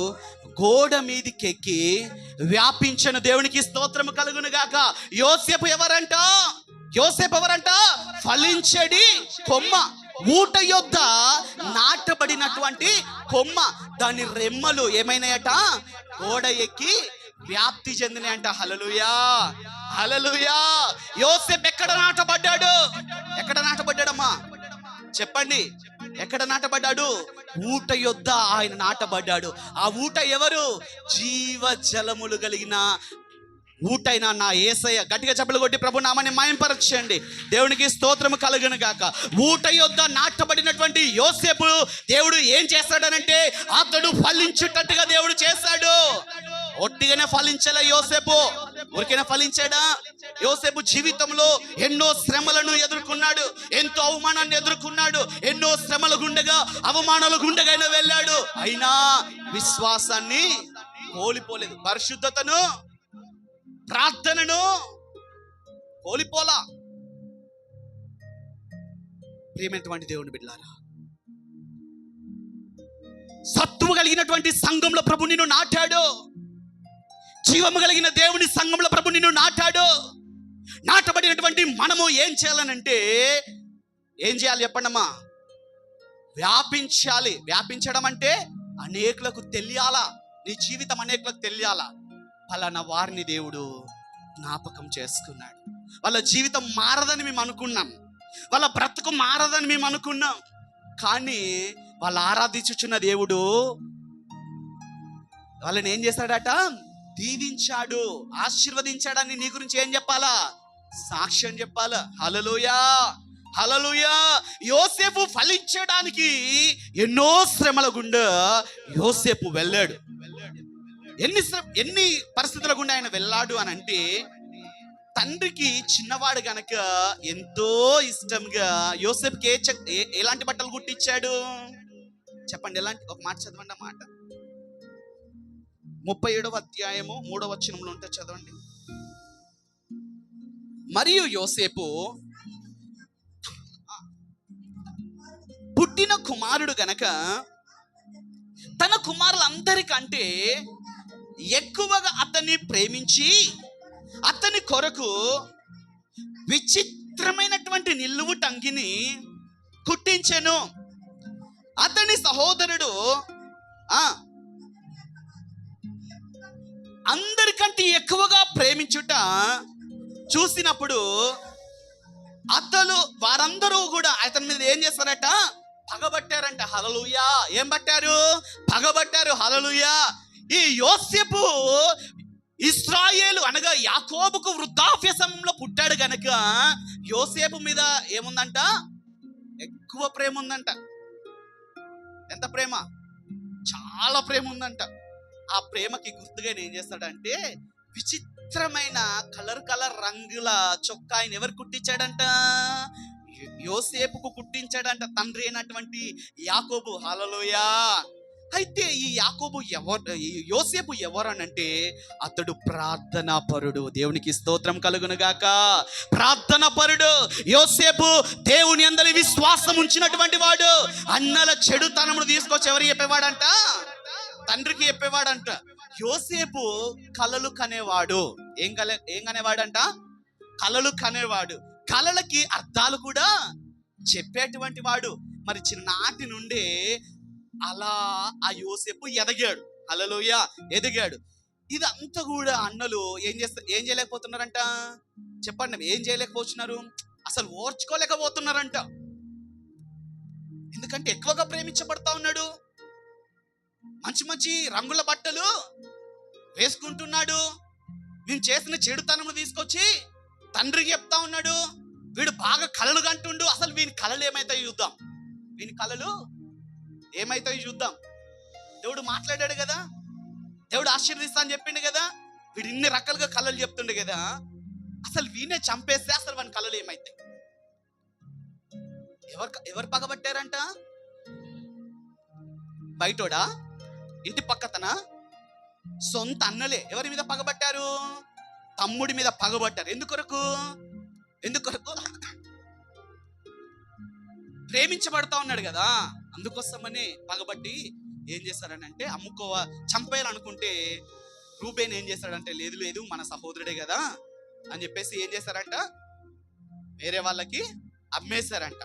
A: గోడ మీదికెక్కి వ్యాపించను. దేవునికి స్తోత్రము కలుగును గాక. యోసేపు ఎవరంట? యోసేపు ఎవరంట? ఫలించేడి కొమ్మ, ఊట యొద్ద నాటబడినటువంటి కొమ్మ. దాని రెమ్మలు ఏమైనాయట? గోడ ఎక్కి వ్యాప్తి చెందినాయంట. హల్లెలూయా, హల్లెలూయా. యోసేపు ఎక్కడ నాటబడ్డాడు? ఎక్కడ నాటబడ్డాడమ్మా చెప్పండి? ఎక్కడ నాటబడ్డాడు? ఊట యొద్ద ఆయన నాటబడ్డాడు. ఆ ఊట ఎవరు? జీవ జలములు కలిగిన ఊటైనా నా యేసయ్య. గట్టిగా చప్పలు కొట్టి ప్రభు నామాన్ని మహిమపరచండి. దేవునికి స్తోత్రము కలుగును గాక. ఊట యొద్ద నాటబడినటువంటి యోసేపు దేవుడు ఏం చేస్తాడనంటే అతడు ఫలించేటట్టుగా దేవుడు చేస్తాడు. ఒట్టిగానే ఫలించలే యోసేపు, ఊరికైనా ఫలించాడా? యోసేపు జీవితంలో ఎన్నో శ్రమలను ఎదుర్కొన్నాడు, ఎంతో అవమానాన్ని ఎదుర్కొన్నాడు, ఎన్నో శ్రమల గుండెగా, అవమానాల గుండెగా వెళ్ళాడు. అయినా విశ్వాసాన్ని కోల్పోలేదు, పరిశుద్ధతను, ప్రార్థనను కోల్పోలా. ప్రియమైనటువంటి దేవుని బిడ్డలారా, సత్తువ కలిగినటువంటి సంఘంలో ప్రభు నిన్ను నాటాడు. జీవము కలిగిన దేవుని సంఘంలో ప్రభు నిన్ను నాటాడు. నాటబడినటువంటి మనము ఏం చేయాలనంటే, ఏం చేయాలి చెప్పండమ్మా? వ్యాపించాలి. వ్యాపించడం అంటే అనేకులకు తెలియాలా, నీ జీవితం అనేకులకు తెలియాలా. ఫలానా వారిని దేవుడు జ్ఞాపకం చేసుకున్నాడు. వాళ్ళ జీవితం మారదని మేము అనుకున్నాం, వాళ్ళ బ్రతుకు మారదని మేము అనుకున్నాం. కానీ వాళ్ళు ఆరాధించుచున్న దేవుడు వాళ్ళని ఏం చేశాడట? దీవించాడు, ఆశీర్వదించాడని నీ గురించి ఏం చెప్పాలా? సాక్ష్యం చెప్పాలా. హల్లెలూయా, హల్లెలూయా. యోసేపు ఫలించడానికి ఎన్నో శ్రమల గుండా యోసేపు వెళ్ళాడు. ఎన్ని పరిస్థితుల గుండా ఆయన వెళ్ళాడు అని అంటే, తండ్రికి చిన్నవాడు గనక ఎంతో ఇష్టంగా యోసేపుకి ఎలాంటి బట్టలు కుట్టించాడు చెప్పండి? ఎలాంటి? ఒక మాట చదవండి. ఆ మాట 37వ అధ్యాయము 3వ వచనంలో ఉంటే చదవండి. మరియు యోసేపు పుట్టిన కుమారుడు గనక తన కుమారులందరికంటే ఎక్కువగా అతన్ని ప్రేమించి అతని కొరకు విచిత్రమైనటువంటి నిలువు టంగిని కుట్టించెను. అతని సహోదరుడు అందరికంటే ఎక్కువగా ప్రేమించుట చూసినప్పుడు వారందరూ కూడా అతని మీద ఏం చేస్తారట? పగబట్టారంట. హల్లెలూయా. ఏం పట్టారు? పగబట్టారు. హల్లెలూయా. ఈ యోసేపు ఇశ్రాయేలు అనగా యాకోబుకు వృద్ధాప్య సమయంలో పుట్టాడు గనక యోసేపు మీద ఏముందంట? ఎక్కువ ప్రేమ ఉందంట. ఎంత ప్రేమ? చాలా ప్రేమ ఉందంట. ఆ ప్రేమకి గుర్తుగా ఏం చేస్తాడంటే విచిత్రమైన కలర్ రంగుల చొక్కాయిని ఎవరు కుట్టించాడంట? యోసేపుకు కుట్టించాడంట, తండ్రి అయినటువంటి యాకోబు. హల్లెలూయా. అయితే ఈ యోసేపు ఎవరనంటే అతడు ప్రార్థనా పరుడు. దేవునికి స్తోత్రం కలుగును గాక. ప్రార్థనా పరుడు యోసేపు. దేవుని యందలి విశ్వాసం ఉంచినటువంటి వాడు. అన్నల చెడుతనమును తీసుకొచ్చి ఎవరు చెప్పేవాడంట? తండ్రికి చెప్పేవాడంట. యోసేపు కలలు కనేవాడు. ఏం కనేవాడంట? కలలు కనేవాడు. కలలకి అర్థాలు కూడా చెప్పేటువంటి వాడు. మరి చిన్ననాటి నుండే అలా ఆ యోసేపు ఎదిగాడు. హల్లెలూయా, ఎదిగాడు. ఇదంతా కూడా అన్నలు ఏం చేయలేకపోతున్నారంట? చెప్పండి, ఏం చేయలేకపోతున్నారు? అసలు ఓర్చుకోలేకపోతున్నారంట. ఎందుకంటే ఎక్కువగా ప్రేమించబడతా ఉన్నాడు. మంచి మంచి రంగుల బట్టలు వేసుకుంటున్నాడు. వీడు చేసిన చెడుతనము తీసుకొచ్చి తండ్రికి చెప్తా ఉన్నాడు. వీడు బాగా కలలు కంటుండు. అసలు వీని కలలు ఏమైతాయి చూద్దాం, వీని కలలు ఏమైతాయి చూద్దాం. దేవుడు మాట్లాడాడు కదా, దేవుడు ఆశీర్వదిస్తా అని చెప్పిండు కదా. వీడు ఇన్ని రకాలుగా కలలు చెప్తుండే కదా. అసలు వీనే చంపేస్తే అసలు వాని కలలు ఏమైతాయి? ఎవరు పగబట్టారంట? బయటోడా? ఇంటి పక్కతనా? సొంత అన్నలే. ఎవరి మీద పగబట్టారు? తమ్ముడి మీద పగబట్టారు. ఎందుకొరకు? ప్రేమించబడతా ఉన్నాడు కదా, అందుకోసమని పగబట్టి ఏం చేశారనంటే చంపేయాలనుకుంటే రూబేన్ ఏం చేశాడంటే, లేదు మన సహోదరుడే కదా అని చెప్పేసి ఏం చేశారంట, వేరే వాళ్ళకి అమ్మేశారంట.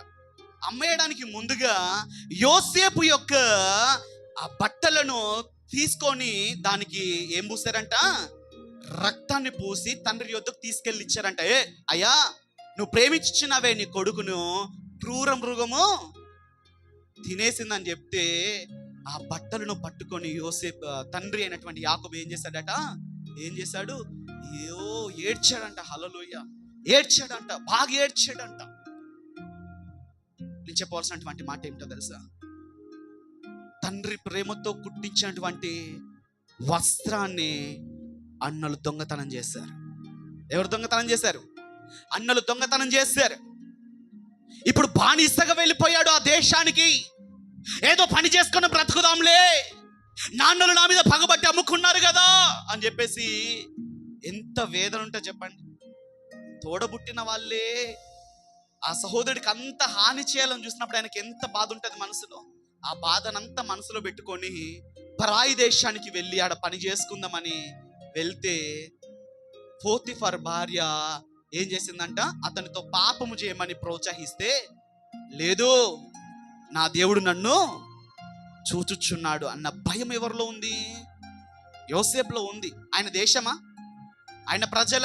A: అమ్మేయడానికి ముందుగా యోసేపు యొక్క ఆ బట్టలను తీసుకొని దానికి ఏం పూసారంట, రక్తాన్ని పూసి తండ్రి యొద్దకు తీసుకెళ్ళి ఇచ్చారంట. అయ్యా, నువ్వు ప్రేమించినవే నీ కొడుకును క్రూర మృగము తినేసిందని చెప్తే ఆ బట్టలను పట్టుకొని యోసేపు తండ్రి అయినటువంటి యాకోబు ఏం చేశాడు? ఏడ్చాడంట. హల్లెలూయా, ఏడ్చాడంట, బాగా ఏడ్చాడంట. నేను చెప్పవలసినటువంటి మాట ఏమిటో తెలుసా? తండ్రి ప్రేమతో కుట్టించినటువంటి వస్త్రాన్ని అన్నలు దొంగతనం చేశారు. ఎవరు దొంగతనం చేశారు? అన్నలు దొంగతనం చేశారు. ఇప్పుడు బానిసగా వెళ్ళిపోయాడు ఆ దేశానికి. ఏదో పని చేసుకుని బ్రతుకుదాంలే, నాన్నలు నా మీద పగబట్టి అమ్ముకున్నారు కదా అని చెప్పేసి ఎంత వేదన ఉంటే చెప్పండి. తోడబుట్టిన వాళ్ళే ఆ సహోదరుడికి అంత హాని చేయాలని చూసినప్పుడు ఆయనకి ఎంత బాధ ఉంటుంది మనసులో. ఆ బాధనంతా మనసులో పెట్టుకొని పరాయి దేశానికి వెళ్ళి ఆడ పని చేసుకుందామని వెళ్తే పోతిఫర్ భార్య ఏం చేసిందంట, అతనితో పాపము చేయమని ప్రోత్సహిస్తే, లేదు నా దేవుడు నన్ను చూచుచున్నాడు అన్న భయం ఎవరిలో ఉంది? యోసేపులో ఉంది. ఆయన దేశమా? ఆయన ప్రజల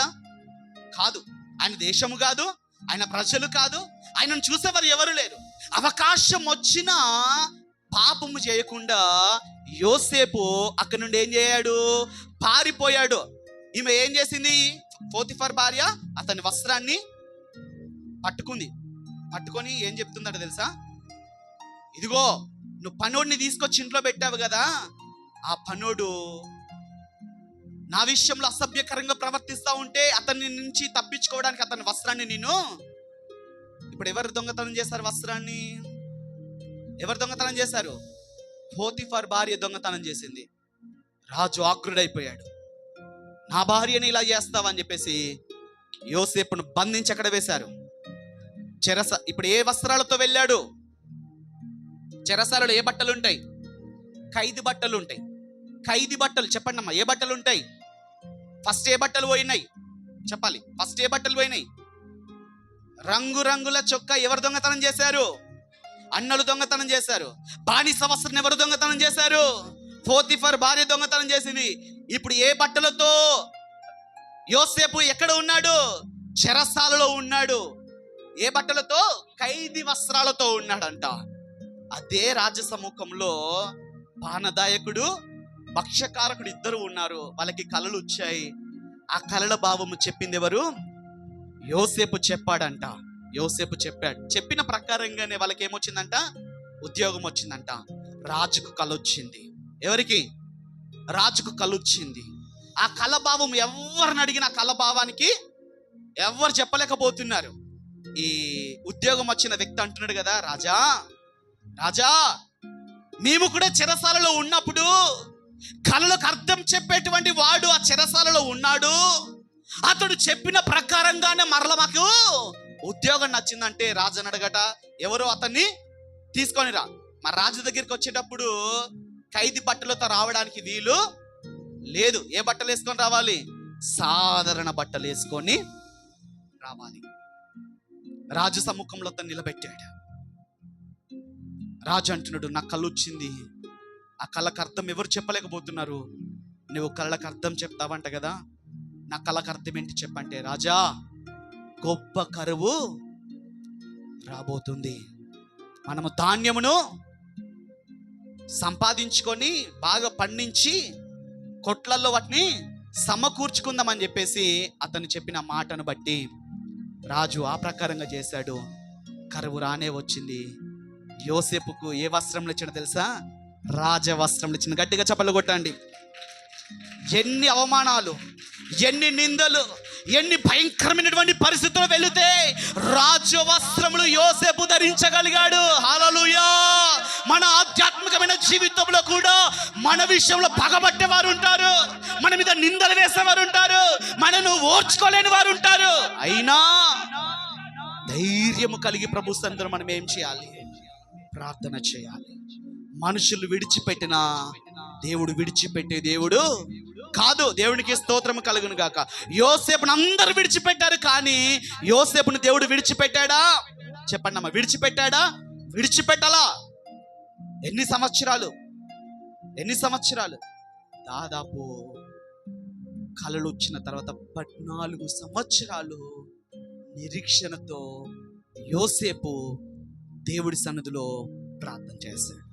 A: కాదు. ఆయన దేశము కాదు, ఆయన ప్రజలు కాదు, ఆయనను చూసేవారు ఎవరు లేరు. అవకాశం వచ్చినా పాపము చేయకుండా యోసేపు అక్కడి నుండి ఏం చేయాడు? పారిపోయాడు. ఈమె ఏం చేసింది? పోతిఫర్ భార్య అతని వస్త్రాన్ని పట్టుకొని ఏం చెప్తుందట తెలుసా? ఇదిగో, నువ్వు పనోడిని తీసుకొచ్చి ఇంట్లో పెట్టావు కదా, ఆ పనోడు నా విషయంలో అసభ్యకరంగా ప్రవర్తిస్తా ఉంటే అతని నుంచి తప్పించుకోవడానికి అతని వస్త్రాన్ని నేను ఇప్పుడు ఎవరు దొంగతనం చేశారు? వస్త్రాన్ని ఎవరు దొంగతనం చేశారు? పోతిఫర్ భార్య దొంగతనం చేసింది. రాజు ఆక్రుడైపోయాడు. నా భార్యని ఇలా చేస్తావని చెప్పేసి యోసేపును బంధించి అక్కడ వేశారు. ఇప్పుడు ఏ వస్త్రాలతో వెళ్ళాడు? చెరసాలలో ఏ బట్టలు ఉంటాయి? ఖైదీ బట్టలు ఉంటాయి. ఖైదీ బట్టలు చెప్పండి అమ్మా, ఏ బట్టలు ఉంటాయి? ఫస్ట్ ఏ బట్టలు పోయినాయి చెప్పాలి? ఫస్ట్ ఏ బట్టలు పోయినాయి? రంగురంగుల చొక్కా ఎవరు దొంగతనం చేశారు? అన్నలు దొంగతనం చేశారు. బానిస వస్త్రం ఎవరు దొంగతనం చేశారు? పోతిఫర్ భార్య దొంగతనం చేసింది. ఇప్పుడు ఏ బట్టలతో యోసేపు ఎక్కడ ఉన్నాడు? చెరసాలలో ఉన్నాడు. ఏ బట్టలతో? ఖైదీ వస్త్రాలతో ఉన్నాడంట. అదే రాజ్య సముఖంలో పానదాయకుడు, భక్ష్యకారకుడు ఇద్దరు ఉన్నారు. వాళ్ళకి కలలు వచ్చాయి. ఆ కలల భావము చెప్పింది ఎవరు? యోసేపు చెప్పాడంట. యోసేపు చెప్పిన ప్రకారంగానే వాళ్ళకి ఏమొచ్చిందంట? ఉద్యోగం వచ్చిందంట. రాజుకు కల వచ్చింది. ఎవరికి? రాజుకు కల వచ్చింది. ఆ కలభావం ఎవరిని అడిగిన కలభావానికి ఎవరు చెప్పలేకపోతున్నారు. ఈ ఉద్యోగం వచ్చిన వ్యక్తి అంటున్నాడు కదా, రాజా మేము కూడా చెరసాలలో ఉన్నప్పుడు కలలకు అర్థం చెప్పేటువంటి వాడు ఆ చెరసాలలో ఉన్నాడు. అతడు చెప్పిన ప్రకారంగానే మరల మాకు ఉద్యోగం నచ్చిందంటే రాజు అడగట, ఎవరో అతన్ని తీసుకొని రా. మా రాజు దగ్గరికి వచ్చేటప్పుడు ఖైదీ బట్టలతో రావడానికి వీలు లేదు. ఏ బట్టలు వేసుకొని రావాలి? సాధారణ బట్టలు వేసుకొని రావాలి. రాజు సముఖంలో అతను నిలబెట్టాడు. రాజు అంటున్నాడు, నా కళ్ళు వచ్చింది. ఆ కళ్ళకు అర్థం ఎవరు చెప్పలేకపోతున్నారు. నువ్వు కళ్ళకు అర్థం చెప్తావంట కదా, నా కళ్ళకు అర్థం ఏంటి చెప్పంటే, రాజా గొప్ప కరువు రాబోతుంది. మనము ధాన్యమును సంపాదించుకొని బాగా పండించి కొట్లల్లో వాటిని సమకూర్చుకుందామని చెప్పేసి అతను చెప్పిన మాటను బట్టి రాజు ఆ ప్రకారంగా చేశాడు. కరువు రానే వచ్చింది. యోసేపుకు ఏ వస్త్రంలో ఇచ్చిన తెలుసా? రాజవస్త్రంలో ఇచ్చిన. గట్టిగా చప్పట్లు కొట్టండి. ఎన్ని అవమానాలు, ఎన్ని నిందలు, ఎన్ని భయంకరమైనటువంటి పరిస్థితులు వెళితే రాజవస్త్రములు యోసేపు ధరించగలిగాడు. హల్లెలూయా. మన ఆధ్యాత్మికమైన జీవితంలో కూడా మన విషయంలో పగబట్టే వారు ఉంటారు, మన మీద నిందలు వేసేవారు ఉంటారు, మనను ఓర్చుకోలేని వారు ఉంటారు. అయినా ధైర్యము కలిగి ప్రభు సన్నిధిలో మనం ఏం చేయాలి? ప్రార్థన చేయాలి. మనుషులు విడిచిపెట్టిన దేవుడు విడిచిపెట్టే దేవుడు కాదు. దేవునికి స్తోత్రము కలుగును గాక. యోసేపును అందరూ విడిచిపెట్టారు, కానీ యోసేపును దేవుడు విడిచిపెట్టాడా? చెప్పండి అమ్మా, విడిచిపెట్టాడా? విడిచిపెట్టాలా? ఎన్ని సంవత్సరాలు? దాదాపు కలలు వచ్చిన తర్వాత 14 సంవత్సరాలు నిరీక్షణతో యోసేపు దేవుడి సన్నిధిలో ప్రార్థన చేశాడు.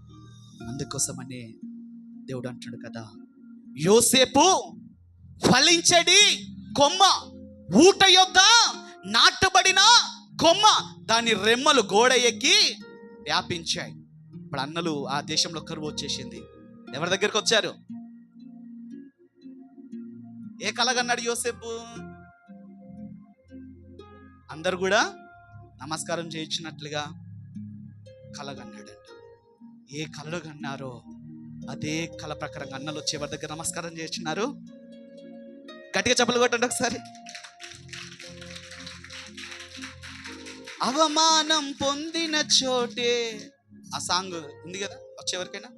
A: అందుకోసమనే దేవుడు అంటాడు కదా, యోసేపు ఫలించడి కొమ్మ, ఊట యొద్ద నాటబడిన కొమ్మ, దాని రెమ్మలు గోడ ఎక్కి వ్యాపించాయి. ఇప్పుడు అన్నలు ఆ దేశంలో కరువు వచ్చేసింది. ఎవరి దగ్గరికి వచ్చారు? ఏ కలగన్నాడు యోసేపు? అందరు కూడా నమస్కారం చేయించినట్లుగా కలగన్నాడంట. ఏ కళలు కన్నారో అదే కళ ప్రకారంగా అన్నలు వచ్చి ఎవరి దగ్గర నమస్కారం చేయించినారు? గట్టిగా చప్పలు కొట్టండి ఒకసారి. అవమానం పొందిన చోటే, ఆ సాంగ్ ఉంది కదా వచ్చేవరకైనా.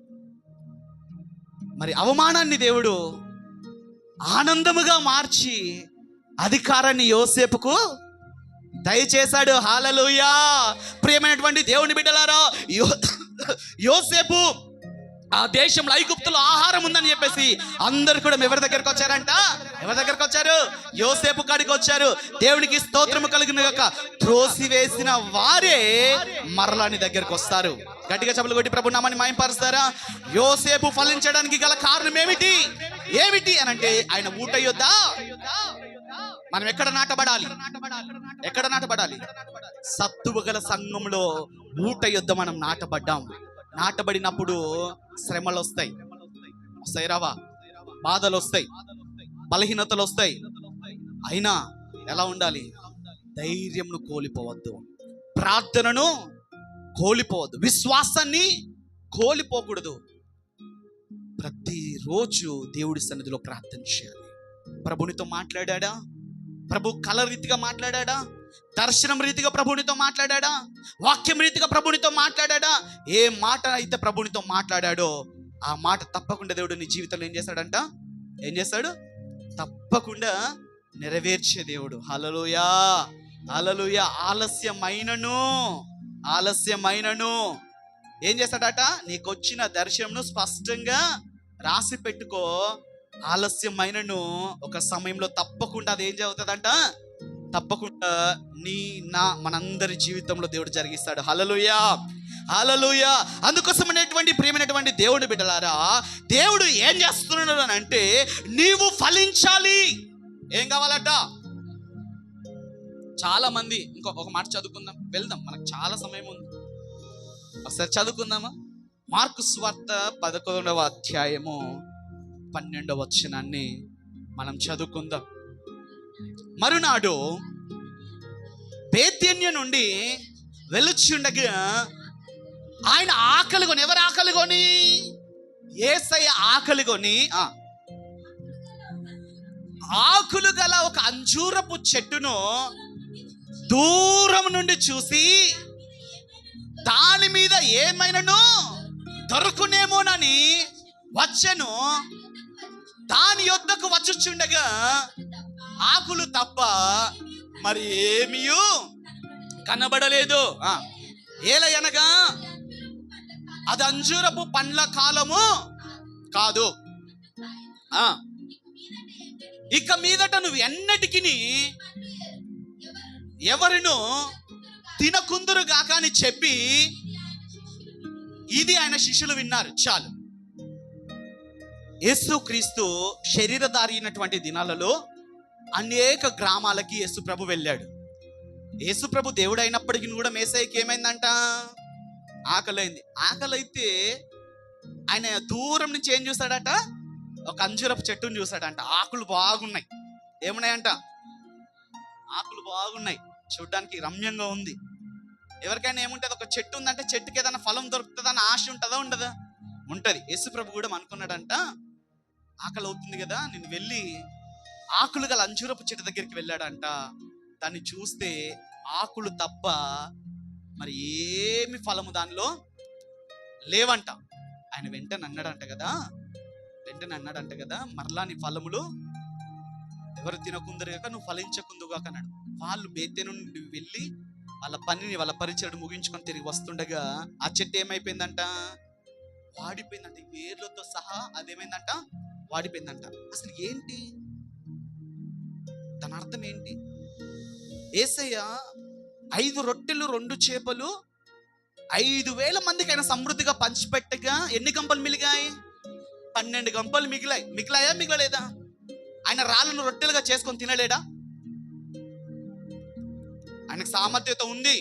A: మరి అవమానాన్ని దేవుడు ఆనందముగా మార్చి అధికారాన్ని యోసేపుకు దయచేశాడు. హల్లెలూయా. ప్రియమైనటువంటి దేవుని బిడ్డలారా, యోసేపు ఆ దేశంలో ఐగుప్తులో ఆహారం ఉందని చెప్పేసి అందరు కూడా ఎవరి దగ్గరకు వచ్చారంట? ఎవరి దగ్గరకు వచ్చారు? యోసేపు కాడికి వచ్చారు. దేవునికి స్తోత్రము కలుగును గాక. త్రోసివేసిన వారే మరలాని దగ్గరకు వస్తారు. గట్టిగా చప్పలు కొట్టి ప్రభు నామాన్ని మహిమపరుస్తారా? యోసేపు ఫలించడానికి గల కారణం ఏమిటి అని అంటే, ఆయన ఊట యొద్ద మనం ఎక్కడ నాటబడాలి? సత్తువ గల సంఘంలో ఊట యొద్ద మనం నాటబడ్డాం. నాటబడినప్పుడు శ్రమలు వస్తాయి, రావా? బాధలు వస్తాయి, బలహీనతలు వస్తాయి. అయినా ఎలా ఉండాలి? ధైర్యంను కోల్పోవద్దు, ప్రార్థనను కోల్పోవద్దు, విశ్వాసాన్ని కోల్పోకూడదు. ప్రతిరోజు దేవుడి సన్నిధిలో ప్రార్థన చేయాలి. ప్రభునితో మాట్లాడా? ప్రభు కల రీతిగా మాట్లాడా? దర్శనం రీతిగా ప్రభునితో మాట్లాడా? వాక్యం రీతిగా ప్రభునితో మాట్లాడా? ఏ మాట అయితే ప్రభునితో మాట్లాడాడో ఆ మాట తప్పకుండా దేవుడు నీ జీవితంలో ఏం చేస్తాడు? తప్పకుండా నెరవేర్చే దేవుడు. హల్లెలూయా. ఆలస్యమైనను ఏం చేస్తాడట? నీకొచ్చిన దర్శనంను స్పష్టంగా రాసి పెట్టుకో. ఆలస్యమైనను ఒక సమయంలో తప్పకుండా అది ఏం జరుగుతుందంట? తప్పకుండా మనందరి జీవితంలో దేవుడు జరిగిస్తాడు. హల్లెలూయా. అందుకోసమైనటువంటి ప్రియమైనటువంటి దేవుని బిడ్డలారా, దేవుడు ఏం చేస్తున్నాడు అని అంటే, నీవు ఫలించాలి. ఏం కావాలట? చాలా మంది ఒక మాట చదువుకుందాం, వెళ్దాం, మనకు చాలా సమయం ఉంది. ఒకసారి చదువుకుందామా? మార్కు సువార్త 11వ అధ్యాయము 12వ వచనాన్ని మనం చదువుకుందాం. మరునాడు బేతేన్య నుండి వెలుచుండగా ఆయన ఆకలిగొని, ఎవరు ఆకలిగొని? యేసయ్య ఆకలిగొని ఆకులు గల ఒక అంజూరపు చెట్టును దూరం నుండి చూసి దాని మీద ఏమైనాను దొరుకునేమోనని వచ్చెను. దాని యొద్దకు వచ్చుచుండగా ఆకులు తప్ప మరి ఏమీ కనబడలేదు. ఏలయనగా అది అంజూరపు పండ్ల కాలము కాదు. ఇక మీదట నువ్వు ఎన్నటికి ఎవరిను తినకుందురు గాక అని చెప్పి ఇది ఆయన శిష్యులు విన్నారు. చాలు. యేసుక్రీస్తు శరీరధారి అయినటువంటి దినాలలో అనేక గ్రామాలకి యేసుప్రభు వెళ్ళాడు. యేసుప్రభు దేవుడు అయినప్పటికీ కూడా మేసయ్యకి ఏమైందంట? ఆకలైంది. ఆకలైతే ఆయన దూరం నుంచి ఏం చూశాడట? ఒక అంజూరపు చెట్టును చూశాడంట. ఆకులు బాగున్నాయి. ఏమున్నాయంట? ఆకులు బాగున్నాయి, చూడ్డానికి రమ్యంగా ఉంది. ఎవరికైనా ఏముంటుంది? ఒక చెట్టు ఉందంటే చెట్టుకి ఏదైనా ఫలం దొరుకుతుందని ఆశ ఉంటుందా? ఉండదా? ఉంటది. యేసుప్రభు కూడా అనుకున్నాడంట, ఆకలి అవుతుంది కదా, నేను వెళ్ళి ఆకులు గల అంజూరపు చెట్టు దగ్గరికి వెళ్ళాడంట. దాన్ని చూస్తే ఆకులు తప్ప మరి ఏమి ఫలము దానిలో లేవంట. ఆయన వెంటనే అన్నాడంట కదా, మరలా నీ ఫలములు ఎవరు తినకుందరు కాక నువ్వు ఫలించకుందుగాక అన్నాడు. వాళ్ళు బేతేను నుండి వెళ్ళి వాళ్ళ పరిచయం ముగించుకొని తిరిగి వస్తుండగా ఆ చెట్టు ఏమైపోయిందంట? వాడిపోయిందంట. వేర్లతో సహా అదేమైందంట? వాడిపోయిందంట. అసలు ఏంటి దాని అర్థం ఏంటి? యేసయ్య 5 రొట్టెలు 2 చేపలు 5,000 మందికి ఆయన సమృద్ధిగా పంచిపెట్టగా ఎన్ని గంపలు మిగిలాయి? 12 గంపలు మిగిలాయా? మిగలలేదా? ఆయన రాళ్ళను రొట్టెలుగా చేసుకొని తినలేడా? ఆయనకు సామర్థ్యత ఉంది.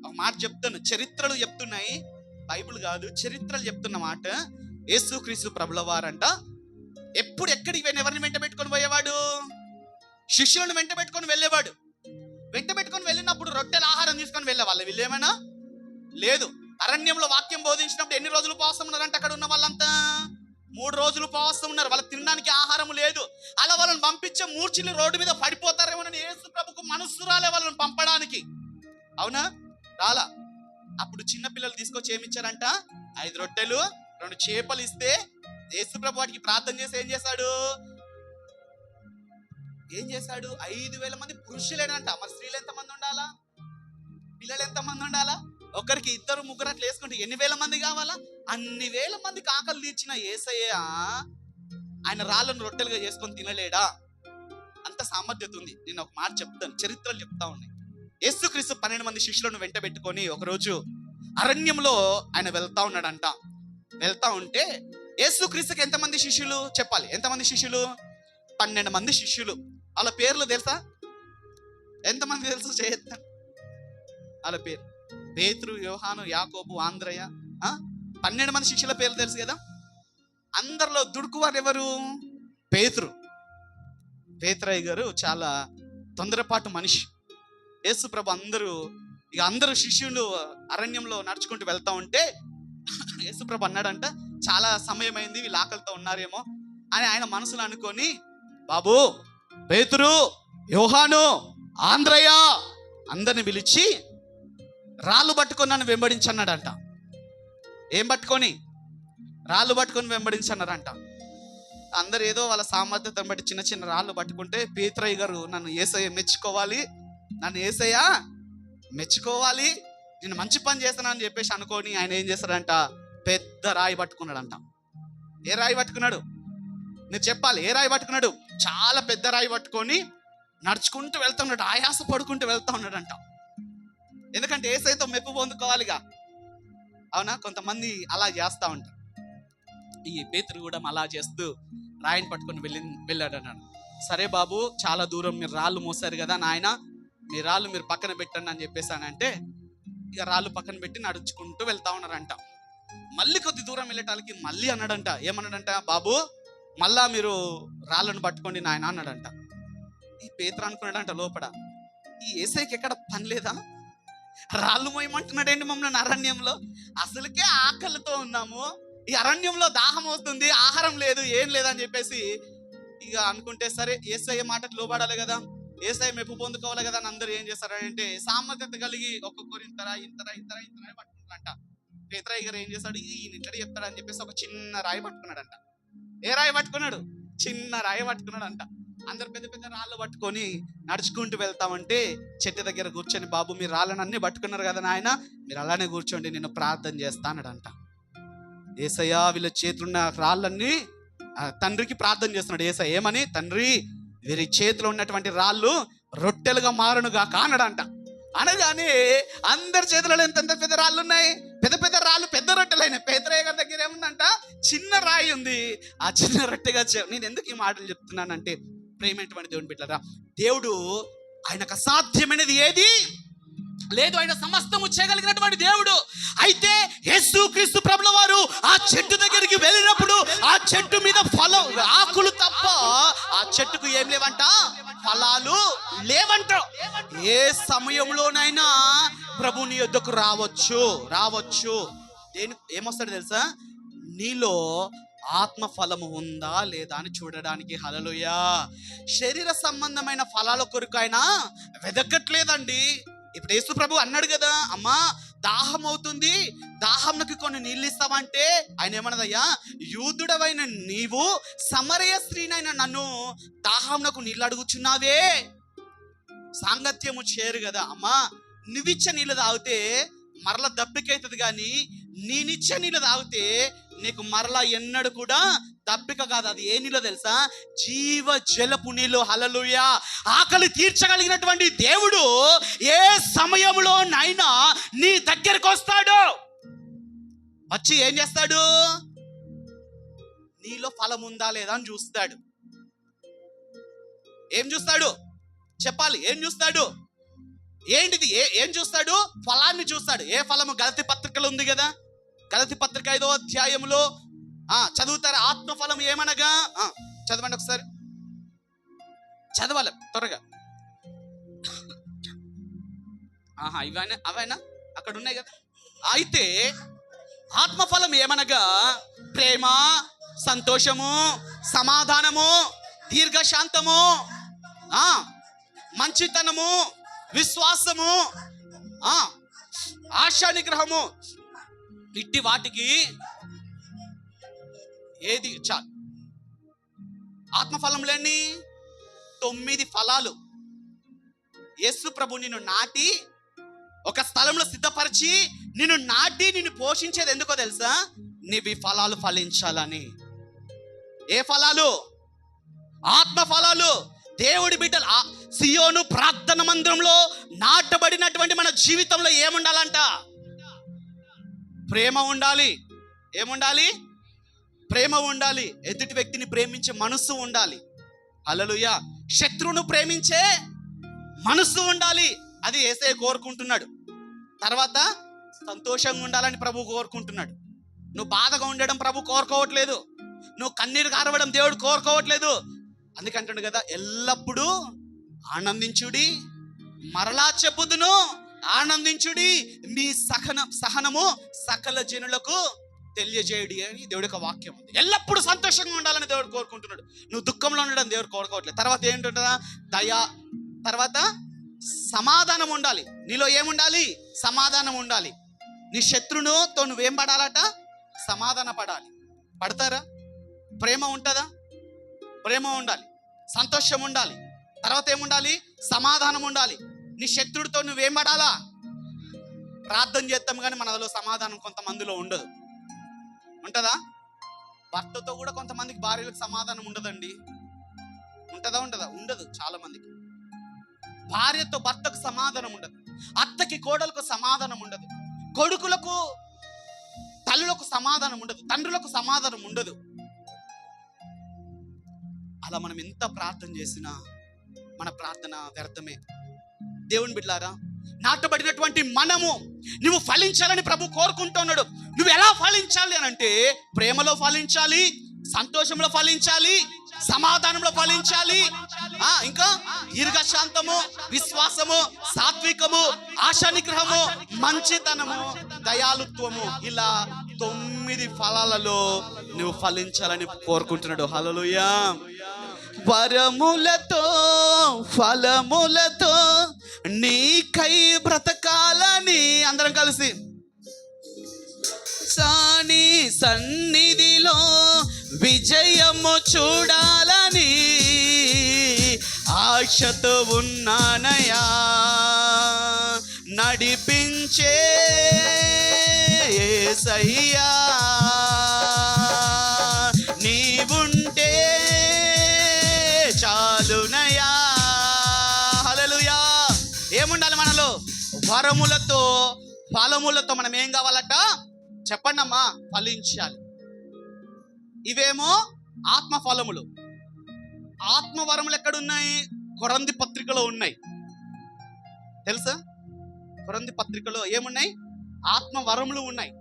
A: ఒక మాట చెప్తాను, చరిత్రలు చెప్తున్నాయి, బైబిల్ కాదు, చరిత్రలు చెప్తున్న మాట. యేసుక్రీస్తు ప్రభుల వారంట ఎప్పుడు ఎక్కడికి ఎవరిని వెంట పెట్టుకొని పోయేవాడు? శిష్యులను వెంట పెట్టుకొని వెళ్ళేవాడు. వెంట పెట్టుకొని వెళ్ళినప్పుడు రొట్టెల ఆహారం తీసుకొని వెళ్ళేవాళ్ళు. వీళ్ళేమైనా లేదు. అరణ్యంలో వాక్యం బోధించినప్పుడు ఎన్ని రోజులు ఉపవాసం ఉన్నారంటే అక్కడ ఉన్న వాళ్ళంతా 3 రోజులు ఉపవాసం ఉన్నారు. వాళ్ళకి తినడానికి ఆహారం లేదు. అలా వాళ్ళని పంపించే మూర్ఛిని రోడ్డు మీద పడిపోతారేమోనని యేసు ప్రభుకు మనస్సు రాలే వాళ్ళని పంపడానికి. అవునా? రాలా. అప్పుడు చిన్నపిల్లలు తీసుకొచ్చి ఏమిచ్చారంట? 5 రొట్టెలు 2 చేపలు ఇస్తే యేసు ప్రభు వాటికి ప్రార్థన చేసి ఏం చేశాడు? 5,000 మంది పురుషులేనంట. మరి స్త్రీలు ఎంతమంది ఉండాలా? పిల్లలు ఎంతమంది ఉండాలా? ఒకరికి 2, 3 అట్లా వేసుకుంటే ఎన్ని వేల మంది కావాలా? అన్ని వేల మందికి ఆకలి తీర్చిన యేసయ్య ఆయన రాళ్ళను రొట్టెలుగా చేసుకొని తినలేడా? అంత సామర్థ్యత ఉంది. నేను ఒక మాట చెప్తాను, చరిత్రలు చెప్తా ఉన్నాయి. యేసుక్రీస్తు 12 మంది శిష్యులను వెంట పెట్టుకొని ఒకరోజు అరణ్యంలో ఆయన వెళ్తా ఉన్నాడంట. వెళ్తా ఉంటే యేసుక్రీస్తుకి ఎంతమంది శిష్యులు చెప్పాలి? ఎంతమంది శిష్యులు? 12 మంది శిష్యులు. వాళ్ళ పేర్లు తెలుసా? ఎంతమంది తెలుసు? చేయొద్దండి. వాళ్ళ పేరు పేతురు, యోహాను, యాకోబు, ఆంద్రయ. 12 మంది శిష్యుల పేర్లు తెలుసు కదా. అందరిలో దుడుకువారు ఎవరు? పేతురయ్య గారు చాలా తొందరపాటు మనిషి. యేసు ప్రభు అందరూ శిష్యులు అరణ్యంలో నడుచుకుంటూ వెళ్తా ఉంటే యేసు ప్రభు అన్నాడంట, చాలా సమయం అయింది, వీళ్ళు ఆకలితో ఉన్నారేమో అని ఆయన మనసులో అనుకొని, బాబు పేతురు, యోహాను, ఆంద్రయ అందరిని పిలిచి రాళ్ళు పట్టుకొని నన్ను వెంబడించన్నాడంట. ఏం పట్టుకొని? రాళ్ళు పట్టుకొని వెంబడించన్నారంట. అందరు ఏదో వాళ్ళ సామర్థ్యతను బట్టి చిన్న చిన్న రాళ్ళు పట్టుకుంటే పేతురయ్య గారు నన్ను యేసయ్య మెచ్చుకోవాలి, నేను మంచి పని చేస్తానని చెప్పేసి అనుకొని ఆయన ఏం చేస్తాడంట? పెద్ద రాయి పట్టుకున్నాడంట. ఏ రాయి పట్టుకున్నాడు? నేను చెప్పాలి. ఏ రాయి పట్టుకున్నాడు? చాలా పెద్ద రాయి పట్టుకొని నడుచుకుంటూ వెళ్తా ఉన్నాడు. ఆయాస పడుకుంటూ వెళ్తా ఉన్నాడంట. ఎందుకంటే యేసయ్యతో మెప్పు పొందుకోవాలిగా. అవునా? కొంతమంది అలా చేస్తూ ఉంటారు. ఈ పేతురు కూడా అలా చేస్తూ రాయిని పట్టుకొని వెళ్ళాడు అన్నాడు. సరే బాబు, చాలా దూరం మీరు రాళ్ళు మోసారు కదా నాయన, మీ రాళ్ళు మీరు పక్కన పెట్టండి అని చెప్పేసానంటే ఇక రాళ్ళు పక్కన పెట్టి నడుచుకుంటూ వెళ్తా ఉన్నారంట. మళ్ళీ కొద్ది దూరం వెళ్ళటానికి మళ్ళీ అన్నాడంట. ఏమన్నాడంట? బాబు మళ్ళా మీరు రాళ్ళను పట్టుకోండి నాయన అన్నాడంట. ఈ పేతురు అనుకున్నాడంట లోపల, ఈ యేసయ్యకి ఎక్కడ పని లేదా? రాళ్ళు మోయమంటున్నాడేంటి మమ్మల్ని అరణ్యంలో? అసలుకే ఆకలితో ఉన్నాము, ఈ అరణ్యంలో దాహం అవుతుంది, ఆహారం లేదు, ఏం లేదని చెప్పేసి ఇక అనుకుంటే సరే యేసయ్య మాటకు లోబడాలి కదా, యేసయ్య మెప్పు పొందుకోవాలి కదా అని అందరూ ఏం చేస్తారంటే సామర్థ్యత కలిగి ఒక్కొక్కరు ఇంతరా పట్టుకుంటారంట. పేతురయ్య గారు ఏం చేశాడు? ఈయన ఇట్లా చెప్తాడని చెప్పేసి ఒక చిన్న రాయి పట్టుకున్నాడంట. ఏ రాయి పట్టుకున్నాడు? చిన్న రాయి పట్టుకున్నాడంట. అందరు పెద్ద పెద్ద రాళ్ళు పట్టుకొని నడుచుకుంటూ వెళ్తామంటే చెట్టు దగ్గర కూర్చొని, బాబు మీరు రాళ్ళని అన్ని పట్టుకున్నారు కదా నాయన, మీరు అలానే కూర్చోండి, నేను ప్రార్థన చేస్తానడంట. యేసయ్య వీళ్ళ చేతులున్న రాళ్ళన్నీ తండ్రికి ప్రార్థన చేస్తున్నాడు. యేసయ్య ఏమని? తండ్రి వీరి చేతిలో ఉన్నటువంటి రాళ్ళు రొట్టెలుగా మారునుగా కానడంట. అనగానే అందరి చేతులలో ఎంత పెద్ద రాళ్ళు ఉన్నాయి, పెద్ద పెద్ద రాళ్ళు, పెద్ద రొట్టెలైన. పేతురయ్య గారి దగ్గర ఏముందంట? చిన్న రాయి ఉంది. ఆ చిన్న రొట్టెగా నేను ఎందుకు ఈ మాటలు చెప్తున్నానంటే, ప్రేమైనటువంటి దేవుని బిడ్డలారా, దేవుడు ఆయనకు అసాధ్యమైనది ఏది లేదు, ఆయన సమస్తము చేయగలిగినటువంటి దేవుడు. అయితే యేసుక్రీస్తు ప్రభుల వారు ఆ చెట్టు దగ్గరికి వెళ్ళినప్పుడు ఆ చెట్టు మీద ఆకులు తప్ప ఆ చెట్టుకు ఏం లేవంట, ఫలాలు లేవంట. ఏ సమయంలోనైనా ప్రభు నీ యొద్దకు రావచ్చు. ఏమొస్తాడు తెలుసా? నీలో ఆత్మ ఫలము ఉందా లేదా అని చూడడానికి. హల్లెలూయా. శరీర సంబంధమైన ఫలాల కొరకు ఆయన వెదకట్లేదండి. ఇప్పుడు యేసు ప్రభు అన్నాడు కదా, అమ్మా దాహం అవుతుంది, దాహంకి కొన్ని నీళ్ళు ఇస్తావంటే ఆయన ఏమన్నదయ్యా, యూదుడవైన నీవు సమరయ స్త్రీనైన నన్ను దాహంకు నీళ్ళు అడుగుచున్నావే, సాంగత్యము చేరు కదా. అమ్మా నువ్విచ్చే నీళ్ళు తాగితే మరల దప్పికైతుంది, కానీ నేనిచ్చే నీళ్ళు తాగితే నీకు మరలా ఎన్నడూ కూడా దప్పిక కాదు. అది ఏ నీళ్ళు తెలుసా? జీవ జలపు నీళ్ళు. హల్లెలూయా. ఆకలి తీర్చగలిగినటువంటి దేవుడు ఏ సమయంలోనైనా నీ దగ్గరకు వస్తాడు. వచ్చి ఏం చేస్తాడు? నీలో ఫలం ఉందా లేదా అని చూస్తాడు. ఏం చూస్తాడు చెప్పాలి? ఏం చూస్తాడు? ఏంటిది? ఏం చూస్తాడు? ఫలాన్ని చూస్తాడు. ఏ ఫలము? గలతీ పత్రికలో ఉంది కదా, గలతీ పత్రిక 5వ అధ్యాయంలో చదువుతారు. ఆత్మఫలం ఏమనగా, చదవండి ఒకసారి, చదవాలి త్వరగా. అవైనా అక్కడ ఉన్నాయి కదా. అయితే ఆత్మఫలం ఏమనగా ప్రేమ, సంతోషము, సమాధానము, దీర్ఘశాంతము, మంచితనము, విశ్వాసము, ఆశా నిగ్రహము. ఇట్టి వాటికి ఏది చాలు. ఆత్మఫలం లేని 9 ఫలాలు యేసు ప్రభు నిన్ను నాటి ఒక స్థలంలో సిద్ధపరిచి నిన్ను పోషించేది ఎందుకో తెలుసా? నీవి ఫలాలు ఫలించాలని. ఏ ఫలాలు? ఆత్మ ఫలాలు. దేవుడి బిడ్డలు సియోను ప్రార్థన మందిరంలో నాటబడినటువంటి మన జీవితంలో ఏముండాలంట? ప్రేమ ఉండాలి. ఏముండాలి? ప్రేమ ఉండాలి. ఎదుటి వ్యక్తిని ప్రేమించే మనస్సు ఉండాలి. హల్లెలూయా. శత్రువును ప్రేమించే మనస్సు ఉండాలి. అది యేసయ్య కోరుకుంటున్నాడు. తర్వాత సంతోషంగా ఉండాలని ప్రభు కోరుకుంటున్నాడు. నువ్వు బాధగా ఉండడం ప్రభు కోరుకోవట్లేదు. నువ్వు కన్నీరు కారవడం దేవుడు కోరుకోవట్లేదు. అందుకంటాడు కదా, ఎల్లప్పుడూ ఆనందించుడి, మరలా చెప్పుదును ఆనందించుడి, మీ సహనము సకల జనులకు తెలియజేయుడి అని దేవుడి యొక్క వాక్యం ఉంది. ఎల్లప్పుడూ సంతోషంగా ఉండాలని దేవుడు కోరుకుంటున్నాడు. నువ్వు దుఃఖంలో ఉండడం దేవుడు కోరుకోవట్లేదు. తర్వాత ఏంటంటా? దయ. తర్వాత సమాధానం ఉండాలి. నీలో ఏముండాలి? సమాధానం ఉండాలి. నీ శత్రువుతో నువ్వేం పడాలట? సమాధాన పడాలి. పడతారా? ప్రేమ ఉంటుందా? ప్రేమ ఉండాలి. సంతోషం ఉండాలి. తర్వాత ఏముండాలి? సమాధానం ఉండాలి. నీ శత్రుడితో నువ్వేం పడాలా? ప్రార్థన చేస్తాం, కానీ మనలో సమాధానం కొంతమందిలో ఉండదు. ఉంటుందా? భర్తతో కూడా కొంతమందికి భార్యలకు సమాధానం ఉండదండి. ఉంటుందా? ఉండదు. చాలా మందికి భార్యతో భర్తకు సమాధానం ఉండదు. అత్తకి కోడలకు సమాధానం ఉండదు. కొడుకులకు తల్లులకు సమాధానం ఉండదు. తండ్రులకు సమాధానం ఉండదు. అలా మనం ఎంత ప్రార్థన చేసినా మన ప్రార్థన వ్యర్థమే. దేవుని బిడ్డలారా, నాటబడినటువంటి మనము నువ్వు ఫలించాలని ప్రభు కోరుకుంటున్నాడు. నువ్వు ఎలా ఫలించాలి అని అంటే, ప్రేమలో ఫలించాలి, సంతోషంలో ఫలించాలి, సమాధానంలో ఫలించాలి, ఇంకా దీర్ఘశాంతము, విశ్వాసము, సాత్వికము, ఆశా నిగ్రహము, మంచితనము, దయాలుత్వము, ఇలా 9 ఫలాలలో నువ్వు ఫలించాలని కోరుకుంటున్నాడు. హల్లెలూయా. వరములతో ఫలములతో నీకై బ్రతకాలని అందరం కలిసి సాని సన్నిధిలో విజయము చూడాలని ఆశతో ఉన్నానయా, నడిపించే యేసయ్యా, నీవుంటే చాలునయా. హల్లెలూయా. ఏముండాలి మనలో? వరములతో ఫలములతో మనం ఏం కావాలట? చెప్పండి అమ్మా. ఫలించాలి. ఇవేమో ఆత్మ ఫలములు. ఆత్మ వరములు ఎక్కడున్నాయి? కొరంథీ పత్రికలో ఉన్నాయి. తెలుసా? కొరంథీ పత్రికలో ఏమున్నాయి? ఆత్మ వరములు ఉన్నాయి.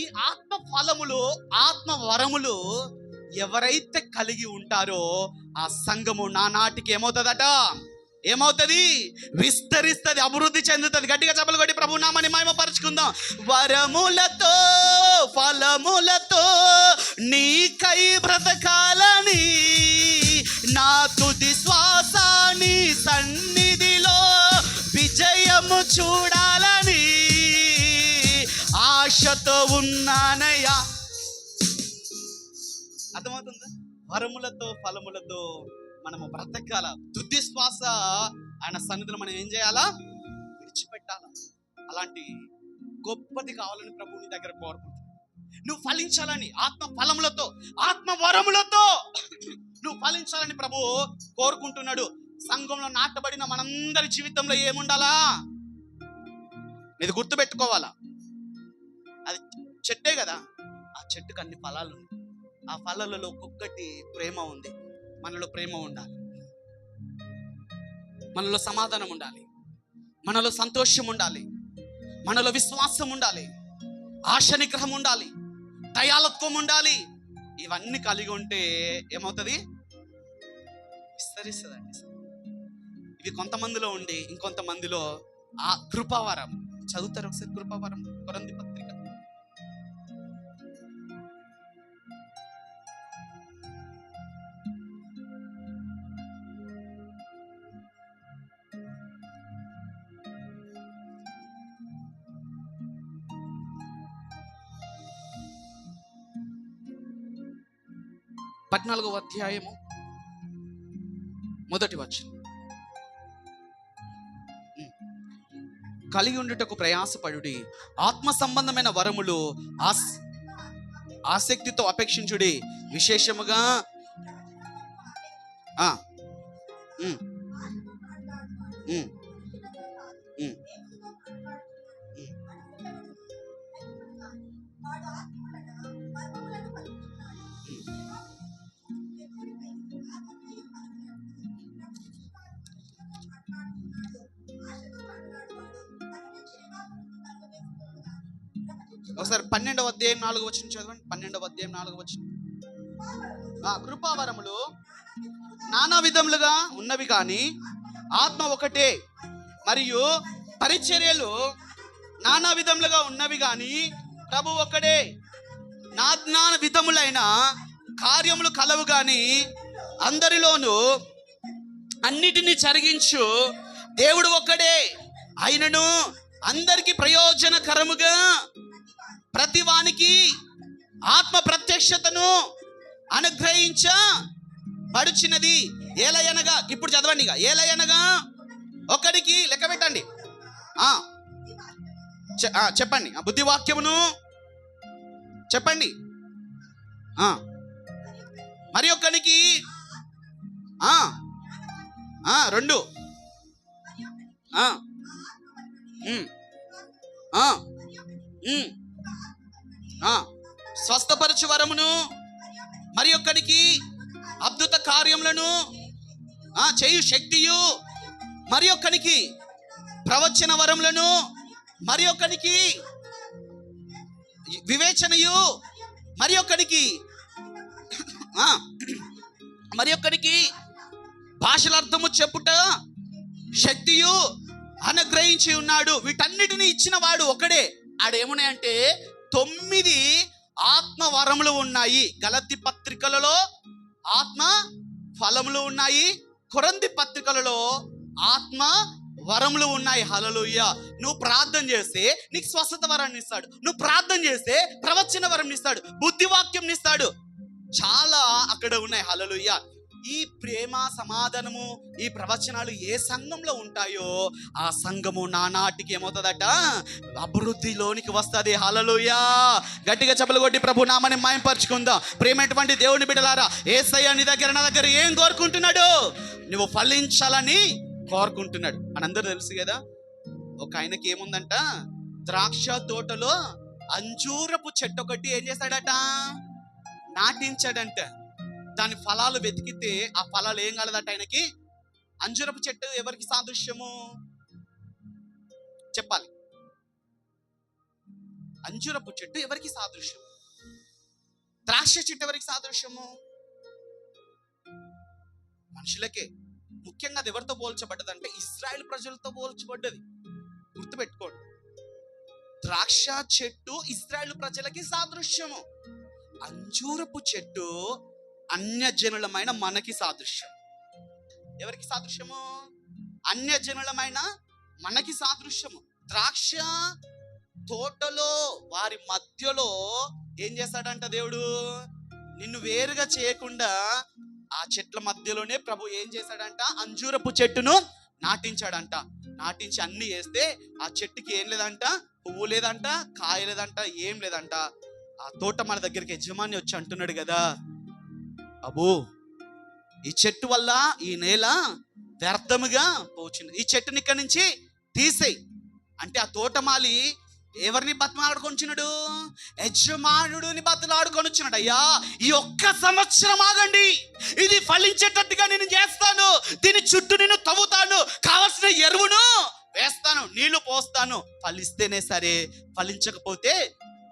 A: ఈ ఆత్మ ఫలములు, ఆత్మ వరములు ఎవరైతే కలిగి ఉంటారో ఆ సంఘము నానాటికి ఏమవుతుందట? ఏమవుతుంది? విస్తరిస్తుంది, అభివృద్ధి చెందుతుంది. గట్టిగా చప్పలు కొట్టి ప్రభు నామాన్ని మహిమపరుచుకుందాం. వరములతో ఫలములతో నీకై బ్రతకాలని, నా తుది శ్వాసాని సన్నిధిలో విజయము చూడాలని ఆశతో ఉన్నానయ్యా. అర్థమవుతుందా? వరములతో ఫలములతో మనము బ్రతకాల. తుది శ్వాస ఆయన సన్నిధిలో మనం ఏం చేయాలా? విడిచిపెట్టాలా. అలాంటి గొప్పది కావాలని ప్రభు నీ దగ్గర కోరుకుంటున్నాను. నువ్వు ఫలించాలని, ఆత్మ ఫలములతో, ఆత్మ వరములతో నువ్వు ఫలించాలని ప్రభు కోరుకుంటున్నాడు. సంఘంలో నాటబడిన మనందరి జీవితంలో ఏముండాలా? ఇది గుర్తుపెట్టుకోవాలా. అది చెట్టే కదా, ఆ చెట్టుకు అన్ని ఫలాలు ఉన్నాయి. ఆ ఫలాలలో ఒక్కొక్కటి ప్రేమ ఉంది. మనలో ప్రేమ ఉండాలి, మనలో సమాధానం ఉండాలి, మనలో సంతోషం ఉండాలి, మనలో విశ్వాసం ఉండాలి, ఆశ నిగ్రహం ఉండాలి, దయాలత్వం ఉండాలి. ఇవన్నీ కలిగి ఉంటే ఏమవుతుంది? విస్తరిస్తుందండి. ఇవి కొంతమందిలో ఉండి ఇంకొంతమందిలో ఆ కృపావరం. చదువుతారు ఒకసారి కృపావరం, కొరంథీ పత్రిక. పద్నాలుగవ అధ్యాయము మొదటి వచనం. కలిగి ఉండుటకు ప్రయాసపడుడి, ఆత్మ సంబంధమైన వరములు ఆసక్తితో అపేక్షించుడి, విశేషముగా ఒకసారి 12వ అధ్యాయం 4వ వచనం చదవండి. 12వ అధ్యాయం 4వ వచనం. కృపావరములు నానా విధములుగా ఉన్నవి కానీ ఆత్మ ఒకటే, మరియు పరిచర్యలు నానా విధములుగా ఉన్నవి కానీ ప్రభు ఒక్కడే. నానా విధములైన కార్యములు కలవు కానీ అందరిలోనూ అన్నిటినీ జరిగించు దేవుడు ఒక్కడే. అయినను అందరికి ప్రయోజనకరముగా ప్రతివానికి ఆత్మ ప్రత్యక్షతను అనుగ్రహించబడుచున్నది. ఏలయనగా, ఇప్పుడు చదవండి ఇక. ఏలయనగా ఒకడికి లెక్క పెట్టండి. చెప్పండి. బుద్ధివాక్యమును చెప్పండి. మరి ఒక్కడికి 2 స్వస్థపరచు వరమును, మరి ఒక్కడికి అద్భుత కార్యములను చేయు శక్తియు, మరి ఒక్కడికి ప్రవచన వరములను, మరి ఒక్కడికి వివేచనయు, మరి ఒక్కడికి భాషల అర్థము చెప్పుట శక్తియు అనుగ్రహించి ఉన్నాడు. వీటన్నిటిని ఇచ్చిన వాడు ఒకడే. ఆడేమున్నాయంటే 9 ఆత్మ వరములు ఉన్నాయి. గలతీ పత్రికలలో ఆత్మ ఫలములు ఉన్నాయి, కొరంథీ పత్రికలలో ఆత్మ వరములు ఉన్నాయి. హల్లెలూయా. నువ్వు ప్రార్థన చేస్తే నీకు స్వస్థత వరాన్ని ఇస్తాడు. నువ్వు ప్రార్థన చేస్తే ప్రవచన వరం ఇస్తాడు, బుద్ధివాక్యం ఇస్తాడు. చాలా అక్కడ ఉన్నాయి. హల్లెలూయా. ఈ ప్రేమ సమాధానము ఈ ప్రవచనాలు ఏ సంఘంలో ఉంటాయో ఆ సంఘము నానాటికి ఏమవుతుందట, అభివృద్ధిలోనికి వస్తుంది. హల్లెలూయా. గట్టిగా చప్పలు కొట్టి ప్రభు నామని మాయంపరుచుకుందాం. ప్రేమటువంటి దేవుని బిడ్డలారా, యేసయ్య నీ దగ్గర నా దగ్గర ఏం కోరుకుంటున్నాడు? నువ్వు ఫలించాలని కోరుకుంటున్నాడు. మనందరూ తెలుసు కదా, ఒక ఆయనకి ఏముందంట, ద్రాక్ష తోటలో అంజూరపు చెట్టు ఒకటి ఏం చేశాడట, నాటించాడంట. దాని ఫలాలు వెతికితే ఆ ఫలాలు ఏం కలదట ఆయనకి. అంజూరపు చెట్టు ఎవరికి సాదృశ్యము చెప్పాలి? అంజూరపు చెట్టు ఎవరికి సాదృశ్యం? ద్రాక్ష చెట్టు ఎవరికి సాదృశ్యము? మనుషులకే. ముఖ్యంగా అది ఎవరితో పోల్చబడ్డదంటే ఇశ్రాయేల్ ప్రజలతో పోల్చబడ్డది. గుర్తుపెట్టుకోండి, ద్రాక్ష చెట్టు ఇశ్రాయేలు ప్రజలకి సాదృశ్యము. అంజూరపు చెట్టు అన్యజనులమైన మనకి సాదృశ్యం. ఎవరికి సాదృశ్యము? అన్యజనులమైన మనకి సాదృశ్యము. ద్రాక్ష తోటలో వారి మధ్యలో ఏం చేస్తాడంట దేవుడు? నిన్ను వేరుగా చేయకుండా ఆ చెట్ల మధ్యలోనే ప్రభు ఏం చేశాడంట, అంజూరపు చెట్టును నాటించాడంట. నాటించి అన్ని వేస్తే ఆ చెట్టుకి ఏం లేదంట, పువ్వు లేదంట, కాయ లేదంట, ఏం లేదంట. ఆ తోట మన దగ్గరికి యజమాని వచ్చి అంటున్నాడు కదా, అబ్బో ఈ చెట్టు వల్ల ఈ నేల వ్యర్థముగా పోచింది, ఈ చెట్టుని ఇక్కడి నుంచి తీసేయి అంటే ఆ తోటమాలి ఎవరిని బతిమాడుకొనిచున్నాడు? యజమానుడిని బతిలాడుకొనిచున్నాడు. అయ్యా ఈ ఒక్క సంవత్సరం ఆగండి, ఇది ఫలించేటట్టుగా నేను చేస్తాను, దీని చుట్టూ నేను తవ్వుతాను, కావలసిన ఎరువును వేస్తాను, నీళ్లు పోస్తాను, ఫలిస్తేనే సరే, ఫలించకపోతే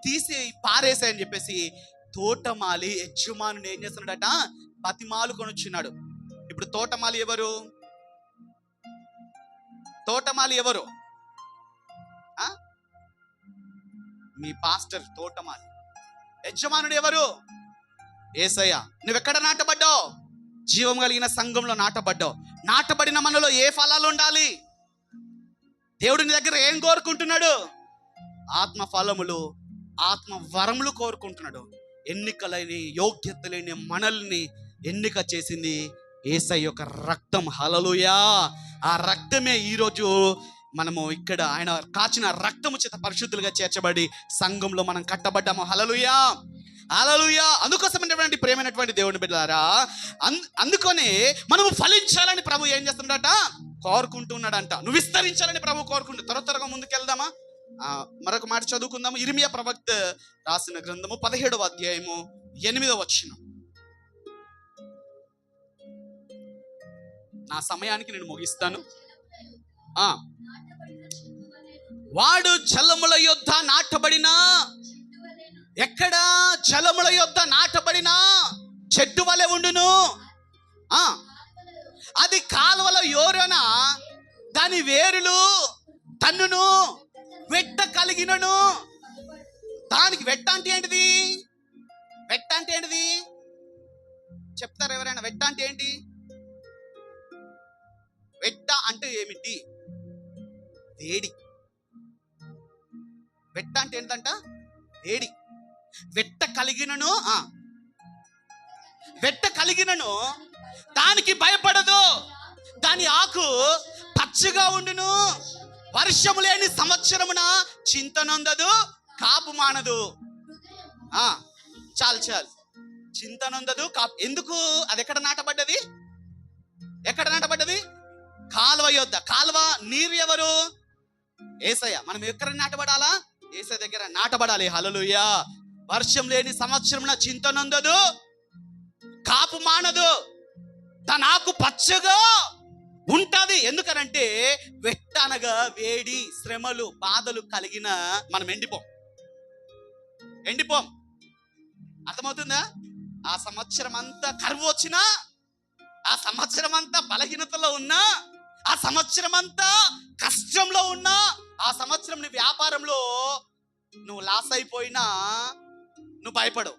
A: తీసి పారేసాయని చెప్పేసి తోటమాలి యజమానుని ఏం చేస్తున్నాడట, బతిమాలు కొనుచున్నాడు. ఇప్పుడు తోటమాలి ఎవరు? తోటమాలి ఎవరు? మీ పాస్టర్ తోటమాలి. యజమానుడు ఎవరు? యేసయ్య. నువ్వెక్కడ నాటబడ్డావు? జీవం కలిగిన సంఘంలో నాటబడ్డావు. నాటబడిన మనలో ఏ ఫలాలు ఉండాలి? దేవుడిని దగ్గర ఏం కోరుకుంటున్నాడు? ఆత్మ ఫలములు, ఆత్మ వరములు కోరుకుంటున్నాడు. ఎన్నికలేని యోగ్యత లేని మనల్ని ఎన్నిక చేసింది యేసయ్య యొక్క రక్తం. హల్లెలూయా. ఆ రక్తమే ఈరోజు మనము ఇక్కడ ఆయన కాచిన రక్తము చేత పరిశుద్ధులుగా చేర్చబడి సంఘంలో మనం కట్టబడ్డాము. హల్లెలూయా, హల్లెలూయా. అందుకోసమైనటువంటి ప్రేమైనటువంటి దేవుని బిడ్డలారా, అందుకనే మనము ఫలించాలని ప్రభు ఏం చేస్తున్నాడట, కోరుకుంటున్నాడంట. నువ్వు విస్తరించాలని ప్రభు కోరుకుంటూ త్వరగా ముందుకెళ్దామా? మరొక మాట చదువుకుందాము. ఇర్మియా ప్రవక్త రాసిన గ్రంథము 17వ అధ్యాయము 8వ వచనం. నా సమయానికి నేను ముగిస్తాను. వాడు జలముల యొద్ద నాటబడిన, ఎక్కడ? జలముల యొద్ద నాటబడిన చెట్టు వలె ఉండును. అది కాలువల యోరన దాని వేరులు తన్నును, వెట్ట కలిగినను. దానికి వెట్ట అంటే ఏంటిది? వెట్ట అంటే ఏంటిది చెప్తారు ఎవరైనా? వెట్ట అంటే ఏంటి? వెట్ట అంటే ఏమిటి? వేడి. వెట్ట అంటే ఏంటంట? వేడి. వెట్ట కలిగినను, వెట్ట కలిగినను దానికి భయపడదు, దాని ఆకు పచ్చగా ఉండును. వర్షము లేని సంవత్సరమున చింతనొందదు, కాపు మానదు. చాలు చింతనొందదు, కాపు. ఎందుకు? అది ఎక్కడ నాటబడ్డది? ఎక్కడ నాటబడ్డది? కాలువ యొద్ద. కాలువ నీరు ఎవరు? యేసయ్య. మనం ఎక్కడ నాటబడాలా? యేసయ్య దగ్గర నాటబడాలి. హల్లెలూయా. వర్షం లేని సంవత్సరమున చింతనొందదు, కాపు మానదు, తన ఆకు పచ్చగా ఉంటది. ఎందుకనంటే వెట్ట అనగా వేడి, శ్రమలు, బాధలు కలిగిన మనం ఎండిపోం. అర్థమవుతుందా? ఆ సంవత్సరం అంతా కరువు వచ్చినా, ఆ సంవత్సరం అంతా బలహీనతలో ఉన్నా, ఆ సంవత్సరం అంతా కష్టంలో ఉన్నా, ఆ సంవత్సరం నీ వ్యాపారంలో నువ్వు లాస్ అయిపోయినా నువ్వు భయపడవు.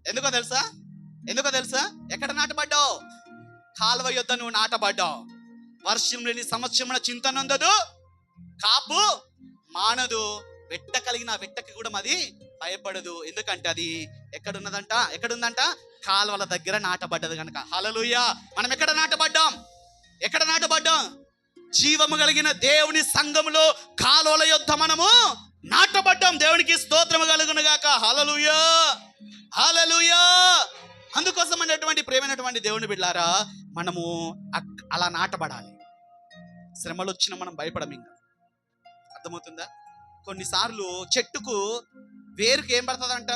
A: ఎందుకో తెలుసా? ఎక్కడ నాటబడ్డావు? కాలువ యొద్ద నువ్వు నాటబడ్డావు. వర్షం లేని సంవత్సరమున చింతనొందదు, కాపు మానదు. వెట్ట కలిగిన వెట్టకి కూడా అది భయపడదు. ఎందుకంటే అది ఎక్కడుందంట? కాలువల దగ్గర నాటబడ్డది కనుక. హల్లెలూయా. మనం ఎక్కడ నాటబడ్డాం? జీవము కలిగిన దేవుని సంఘములో కాలువల యొద్ద మనము నాటబడ్డాం. దేవునికి స్తోత్రము కలుగును గాక. హల్లెలూయా. అందుకోసం అనేటువంటి ప్రేమైనటువంటి దేవుని బిడ్డలారా, మనము అలా నాటబడాలి. శ్రమలు వచ్చినా మనం భయపడం. ఇంకా అర్థమవుతుందా? కొన్నిసార్లు చెట్టుకు వేరుకి ఏం పడుతుందంట?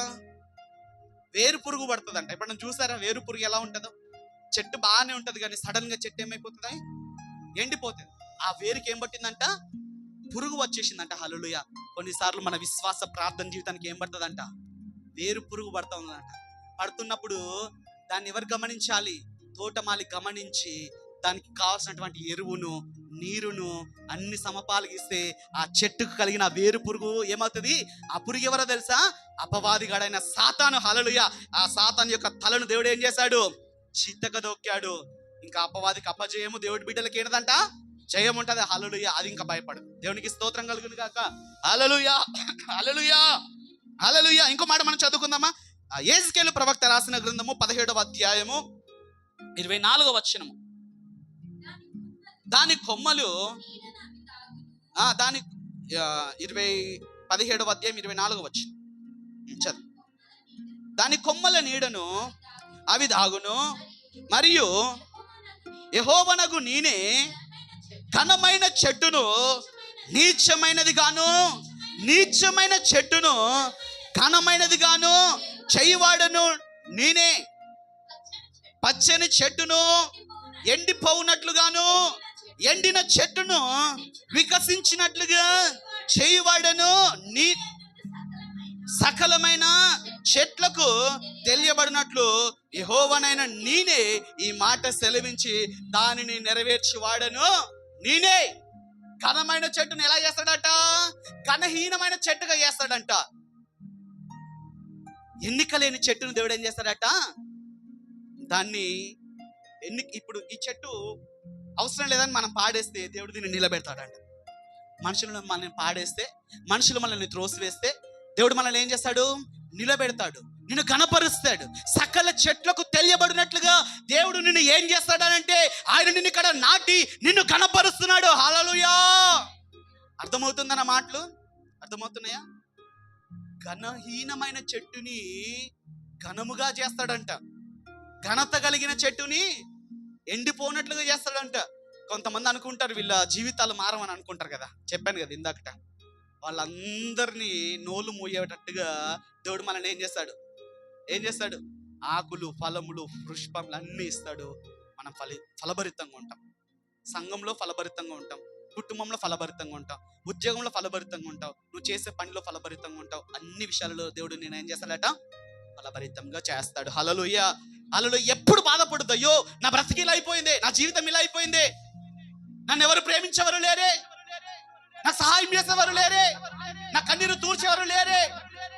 A: వేరు పురుగు పడుతుందంట. ఇప్పుడు చూసారా వేరు పురుగు ఎలా ఉంటుందో? చెట్టు బాగానే ఉంటుంది, కానీ సడన్ గా చెట్టు ఏమైపోతుంది? ఎండిపోతుంది. ఆ వేరుకి ఏం పట్టిందంట? పురుగు వచ్చేసిందంట. హల్లెలూయా. కొన్నిసార్లు మన విశ్వాస ప్రార్థన జీవితానికి ఏం పడుతుందంట? వేరు పురుగు పడుతుందంట. పడుతున్నప్పుడు దాన్ని ఎవరు గమనించాలి? తోటమాలి గమనించి దానికి కావాల్సినటువంటి ఎరువును, నీరును అన్ని సమపాలగిస్తే ఆ చెట్టుకు కలిగిన వేరు పురుగు ఏమవుతుంది? ఆ పురుగు ఎవరో తెలుసా? అపవాదిగాడైన సాతాను. హల్లెలూయా. ఆ సాతాను యొక్క తలను దేవుడు ఏం చేశాడు? చిత్తగదొక్కాడు. ఇంకా అపవాదికి అపజయము, దేవుడి బిడ్డలకి ఏంటంట? జయం ఉంటది. హల్లెలూయా. అది ఇంకా భయపడదు. దేవునికి స్తోత్రం కలుగును గాక. హల్లెలూయా. ఇంకో మాట మనం చదువుకుందామా? యెహెజ్కేలు ప్రవక్త రాసిన గ్రంథము 17వ అధ్యాయము 24వ వచనము. దాని కొమ్మలు 17వ అధ్యాయం 24వ వచనం చదువు. దాని కొమ్మల నీడను అవి దాగును, మరియు యెహోవానగు నేనే ఘనమైన చెట్టును నీచమైనది చెట్టును ఘనమైనది గాను చేయవాడను నేనే. పచ్చని చెట్టును ఎండిపోవునట్లుగాను, ఎండిన చెట్టును వికసించినట్లుగా చేయవాడను నీ. సకలమైన చెట్లకు తెలియబడినట్లు యెహోవానైన నేనే ఈ మాట సెలవించి దానిని నెరవేర్చి వాడను నేనే. ఘనమైన చెట్టును ఎలా చేస్తాడట? ఘనహీనమైన చెట్టుగా చేస్తాడంట. ఎన్నిక లేని చెట్టును దేవుడు ఏం చేస్తాడట? దాన్ని ఇప్పుడు ఈ చెట్టు అవసరం లేదని మనం పాడేస్తే దేవుడు దీన్ని నిలబెడతాడంట. మనుషులను మనల్ని పాడేస్తే, మనుషులు మనల్ని త్రోసివేస్తే దేవుడు మనల్ని ఏం చేస్తాడు? నిలబెడతాడు, నిన్ను గణపరుస్తాడు. సకల చెట్లకు తెలియబడినట్లుగా దేవుడు నిన్ను ఏం చేస్తాడనంటే ఆయన నిన్ను ఇక్కడ నాటి నిన్ను గణపరుస్తున్నాడు. హల్లెలూయా. అర్థమవుతుందన్న మాటలు? అర్థమవుతున్నాయా? ఘనహీనమైన చెట్టుని ఘనముగా చేస్తాడంట. ఘనత కలిగిన చెట్టుని ఎండిపోనట్లుగా చేస్తాడంట. కొంతమంది అనుకుంటారు వీళ్ళ జీవితాలు మారమని అనుకుంటారు కదా. చెప్పాను కదా ఇందాకట, వాళ్ళందరినీ నోలు మూయేటట్టుగా దేవుడు మనల్ని ఏం చేస్తాడు? ఆకులు, ఫలములు, పుష్పములు అన్నీ ఇస్తాడు. మనం ఫలభరితంగా ఉంటాం. సంఘంలో ఫలభరితంగా ఉంటాం, కుటుంబంలో ఫలభరితంగా ఉంటాం, ఉద్యోగంలో ఫలభరితంగా ఉంటావు, నువ్వు చేసే పనిలో ఫలభరితంగా ఉంటావు. అన్ని విషయాలలో దేవుడు నేను ఏం చేస్తాడట? ఫలభరితంగా చేస్తాడు. హల్లెలూయా. ఎప్పుడు బాధపడద్దు, అయ్యో నా బ్రతికి ఇలా అయిపోయింది, నా జీవితం ఇలా అయిపోయింది, నన్ను ఎవరు ప్రేమించేవారు లేరే, నాకు సహాయం చేసేవారు లేరే, నా కన్నీరు తూర్చేవారు లేరే,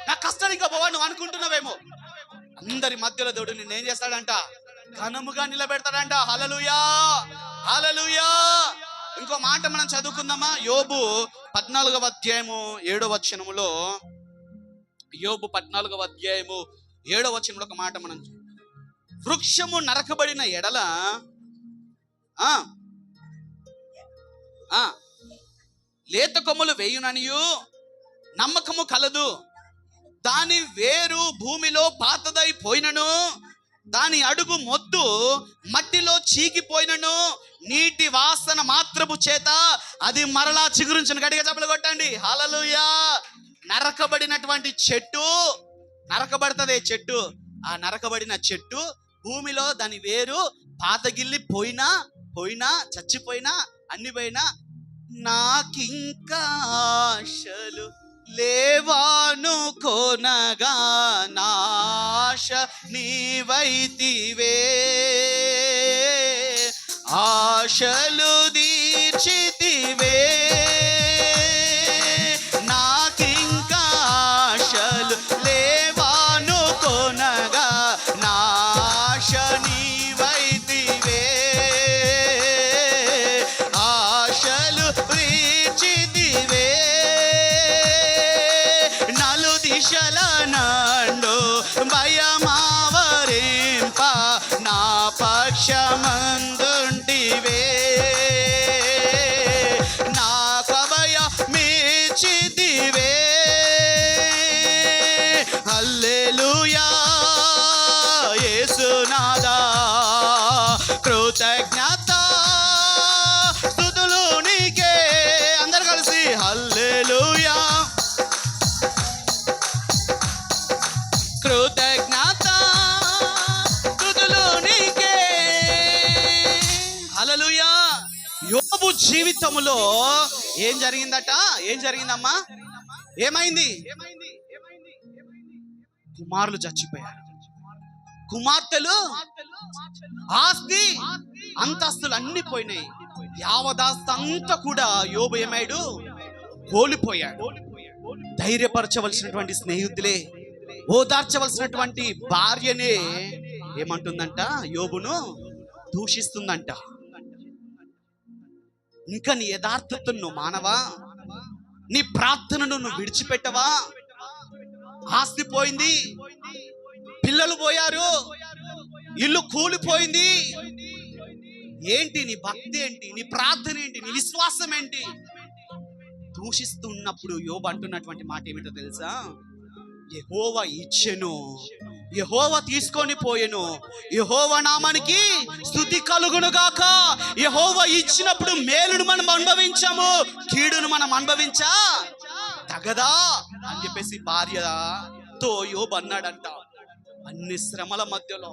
A: నా కష్టాలు ఇంకా పోవా నువ్వు అనుకుంటున్నావేమో. అందరి మధ్యలో దేవుడు నిన్ను ఏం చేస్తాడంట? ఘనముగా నిలబెడతాడంట. హల్లెలూయా. ఇంకో మాట మనం చదువుకుందామా? యోబు 14వ అధ్యాయము 7వ వచనములో, యోబు 14వ అధ్యాయము 7వ వచనంలో ఒక మాట మనం, వృక్షము నరకబడిన ఎడల లేత కొమ్మలు వేయుననియు నమ్మకము కలదు, దాని వేరు భూమిలో పాతదైపోయినను, దాని అడుగు మొద్దు మట్టిలో చీకిపోయినను, నీటి వాసన మాత్రపు చేత అది మరలా చిగురించును. గట్టిగా చప్పలు కొట్టండి. హల్లెలూయా. నరకబడినటువంటి చెట్టు నరకబడుతుంది. చెట్టు, ఆ నరకబడిన చెట్టు భూమిలో దాని వేరు పాతగిల్లి పోయినా చచ్చిపోయినా అన్ని పోయినా, నాకింకా ఆశలు లేవాను కొనగా నాశ నీవైతివే, ఆశలు దీర్చితివే, నాకింకా ఆశలు లేవాను కొనగా నాశ నీవైతివే, ఆశలు దీర్చితివే, నలు దిశల నండు భయమావరింప నా పక్షమందుంటివే, నాకు అభయమిచ్చితివే. హల్లెలూయా యేసునాథా, కృతజ్ఞత స్తుతులు నీకే. అందరు కలిసి హల్లెలూయా, కృతజ్ఞత స్తుతులు నీకే. హల్లెలూయా. యోబు జీవితములో ఏం జరిగిందట? ఏం జరిగిందమ్మా? ఏమైంది? కుమారులు చచ్చిపోయారు, కుమార్తెలు, ఆస్తి అంతస్తులు అన్ని పోయినాయి. యావదాస్తి అంతా కూడా యోబు ఏమాడు? కోల్పోయాడు. ధైర్యపరచవలసినటువంటి స్నేహితులే, ఓదార్చవలసినటువంటి భార్యనే ఏమంటుందంట? యోబును దూషిస్తుందంట. ఇంకా నీ యథార్థతను మానవా? నీ ప్రార్థనను నువ్వు విడిచిపెట్టవా? ఆస్తి పోయింది, పిల్లలు పోయారు, ఇల్లు కూలిపోయింది. ఏంటి నీ భక్తి? ఏంటి నీ ప్రార్థన? ఏంటి నీ విశ్వాసం? ఏంటి? దూషిస్తున్నప్పుడు యోబు అంటున్నటువంటి మాట ఏమిటో తెలుసా? యెహోవా ఇచ్చెను, యెహోవా తీసుకొని పోయెను, యెహోవా నామానికి స్తుతి కలుగును గాక. యెహోవా ఇచ్చినప్పుడు మేలును మనం అనుభవించాము, కీడును మనం అనుభవించా తగదా అని చెప్పేసి భార్యతో యోబు అన్నాడంట. అన్ని శ్రమల మధ్యలో,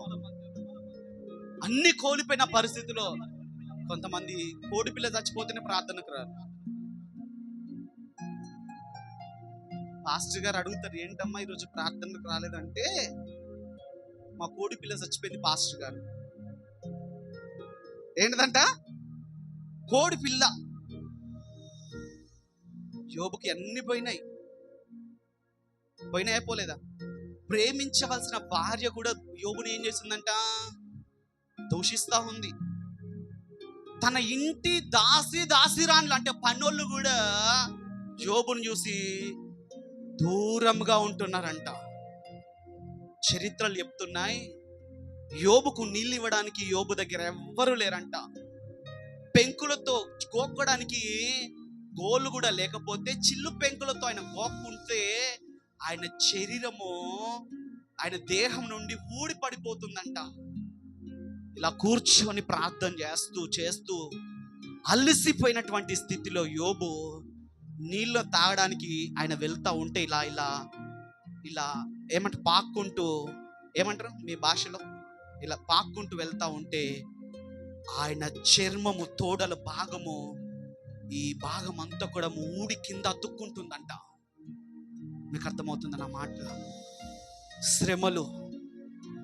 A: అన్ని కోల్పోయిన పరిస్థితిలో, కొంతమంది కోడి పిల్ల చచ్చిపోతేనే ప్రార్థనకు రారు. పాస్టర్ గారు అడుగుతారు, ఏంటమ్మా ఈరోజు ప్రార్థనకు రాలేదంటే, మా కోడి పిల్ల చచ్చిపోయింది పాస్టర్ గారు. ఏంటదంట? కోడి పిల్ల. యోబుకి అన్ని పోయినాయి. పోయినాయా? పోలేదా? ప్రేమించవలసిన భార్య కూడా యోబుని ఏం చేసిందంట? దూషిస్తా ఉంది. తన ఇంటి దాసిరాన్లు అంటే పనోళ్ళు కూడా యోబుని చూసి దూరంగా ఉంటున్నారంట. చరిత్రలు చెప్తున్నాయి, యోబుకు నీళ్ళు ఇవ్వడానికి యోబు దగ్గర ఎవ్వరూ లేరంట. పెంకులతో గోక్కడానికి గోళ్ళు కూడా లేకపోతే చిల్లు పెంకులతో ఆయన గోక్కుంటే ఆయన శరీరము, ఆయన దేహం నుండి ఊడి పడిపోతుందంట. ఇలా కూర్చొని ప్రార్థన చేస్తూ అలసిపోయినటువంటి స్థితిలో యోబు నీళ్ళు తాగడానికి ఆయన వెళ్తా ఉంటే ఇలా ఇలా ఇలా ఏమంటారు, పాక్కుంటూ, ఏమంటారు మీ భాషలో, ఇలా పాక్కుంటూ వెళ్తా ఉంటే ఆయన చర్మము తోడల భాగము, ఈ భాగం అంతా కూడా ఊడి కింద అతుక్కుంటుందంట. మీకు అర్థమవుతుంది నా మాట? శ్రమలు,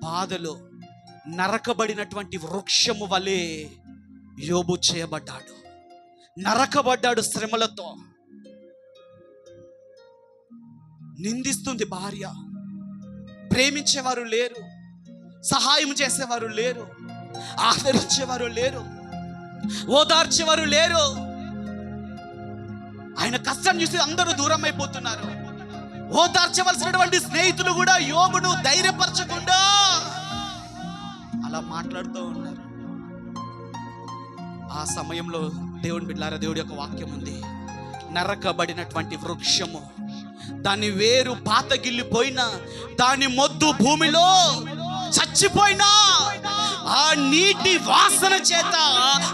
A: బాధలు, నరకబడినటువంటి వృక్షము వలె యోబు చేయబడ్డాడు. నరకబడ్డాడు శ్రమలతో. నిందిస్తుంది భార్య, ప్రేమించేవారు లేరు, సహాయం చేసేవారు లేరు, ఆదరించేవారు లేరు, ఓదార్చేవారు లేరు. ఆయన కష్టం చూసి అందరూ దూరం అయిపోతున్నారు. ఓదార్చవలసినటువంటి స్నేహితులు కూడా యోబును ధైర్యపరచకుండా అలా మాట్లాడుతూ ఉన్నారు. ఆ సమయంలో దేవుని బిడ్డలారా, దేవుడి యొక్క వాక్యం ఉంది, నరకబడినటువంటి వృక్షము, దాని వేరు పాతగిల్లిపోయినా, దాని మొద్దు భూమిలో చచ్చిపోయినా, ఆ నీటి వాసన చేత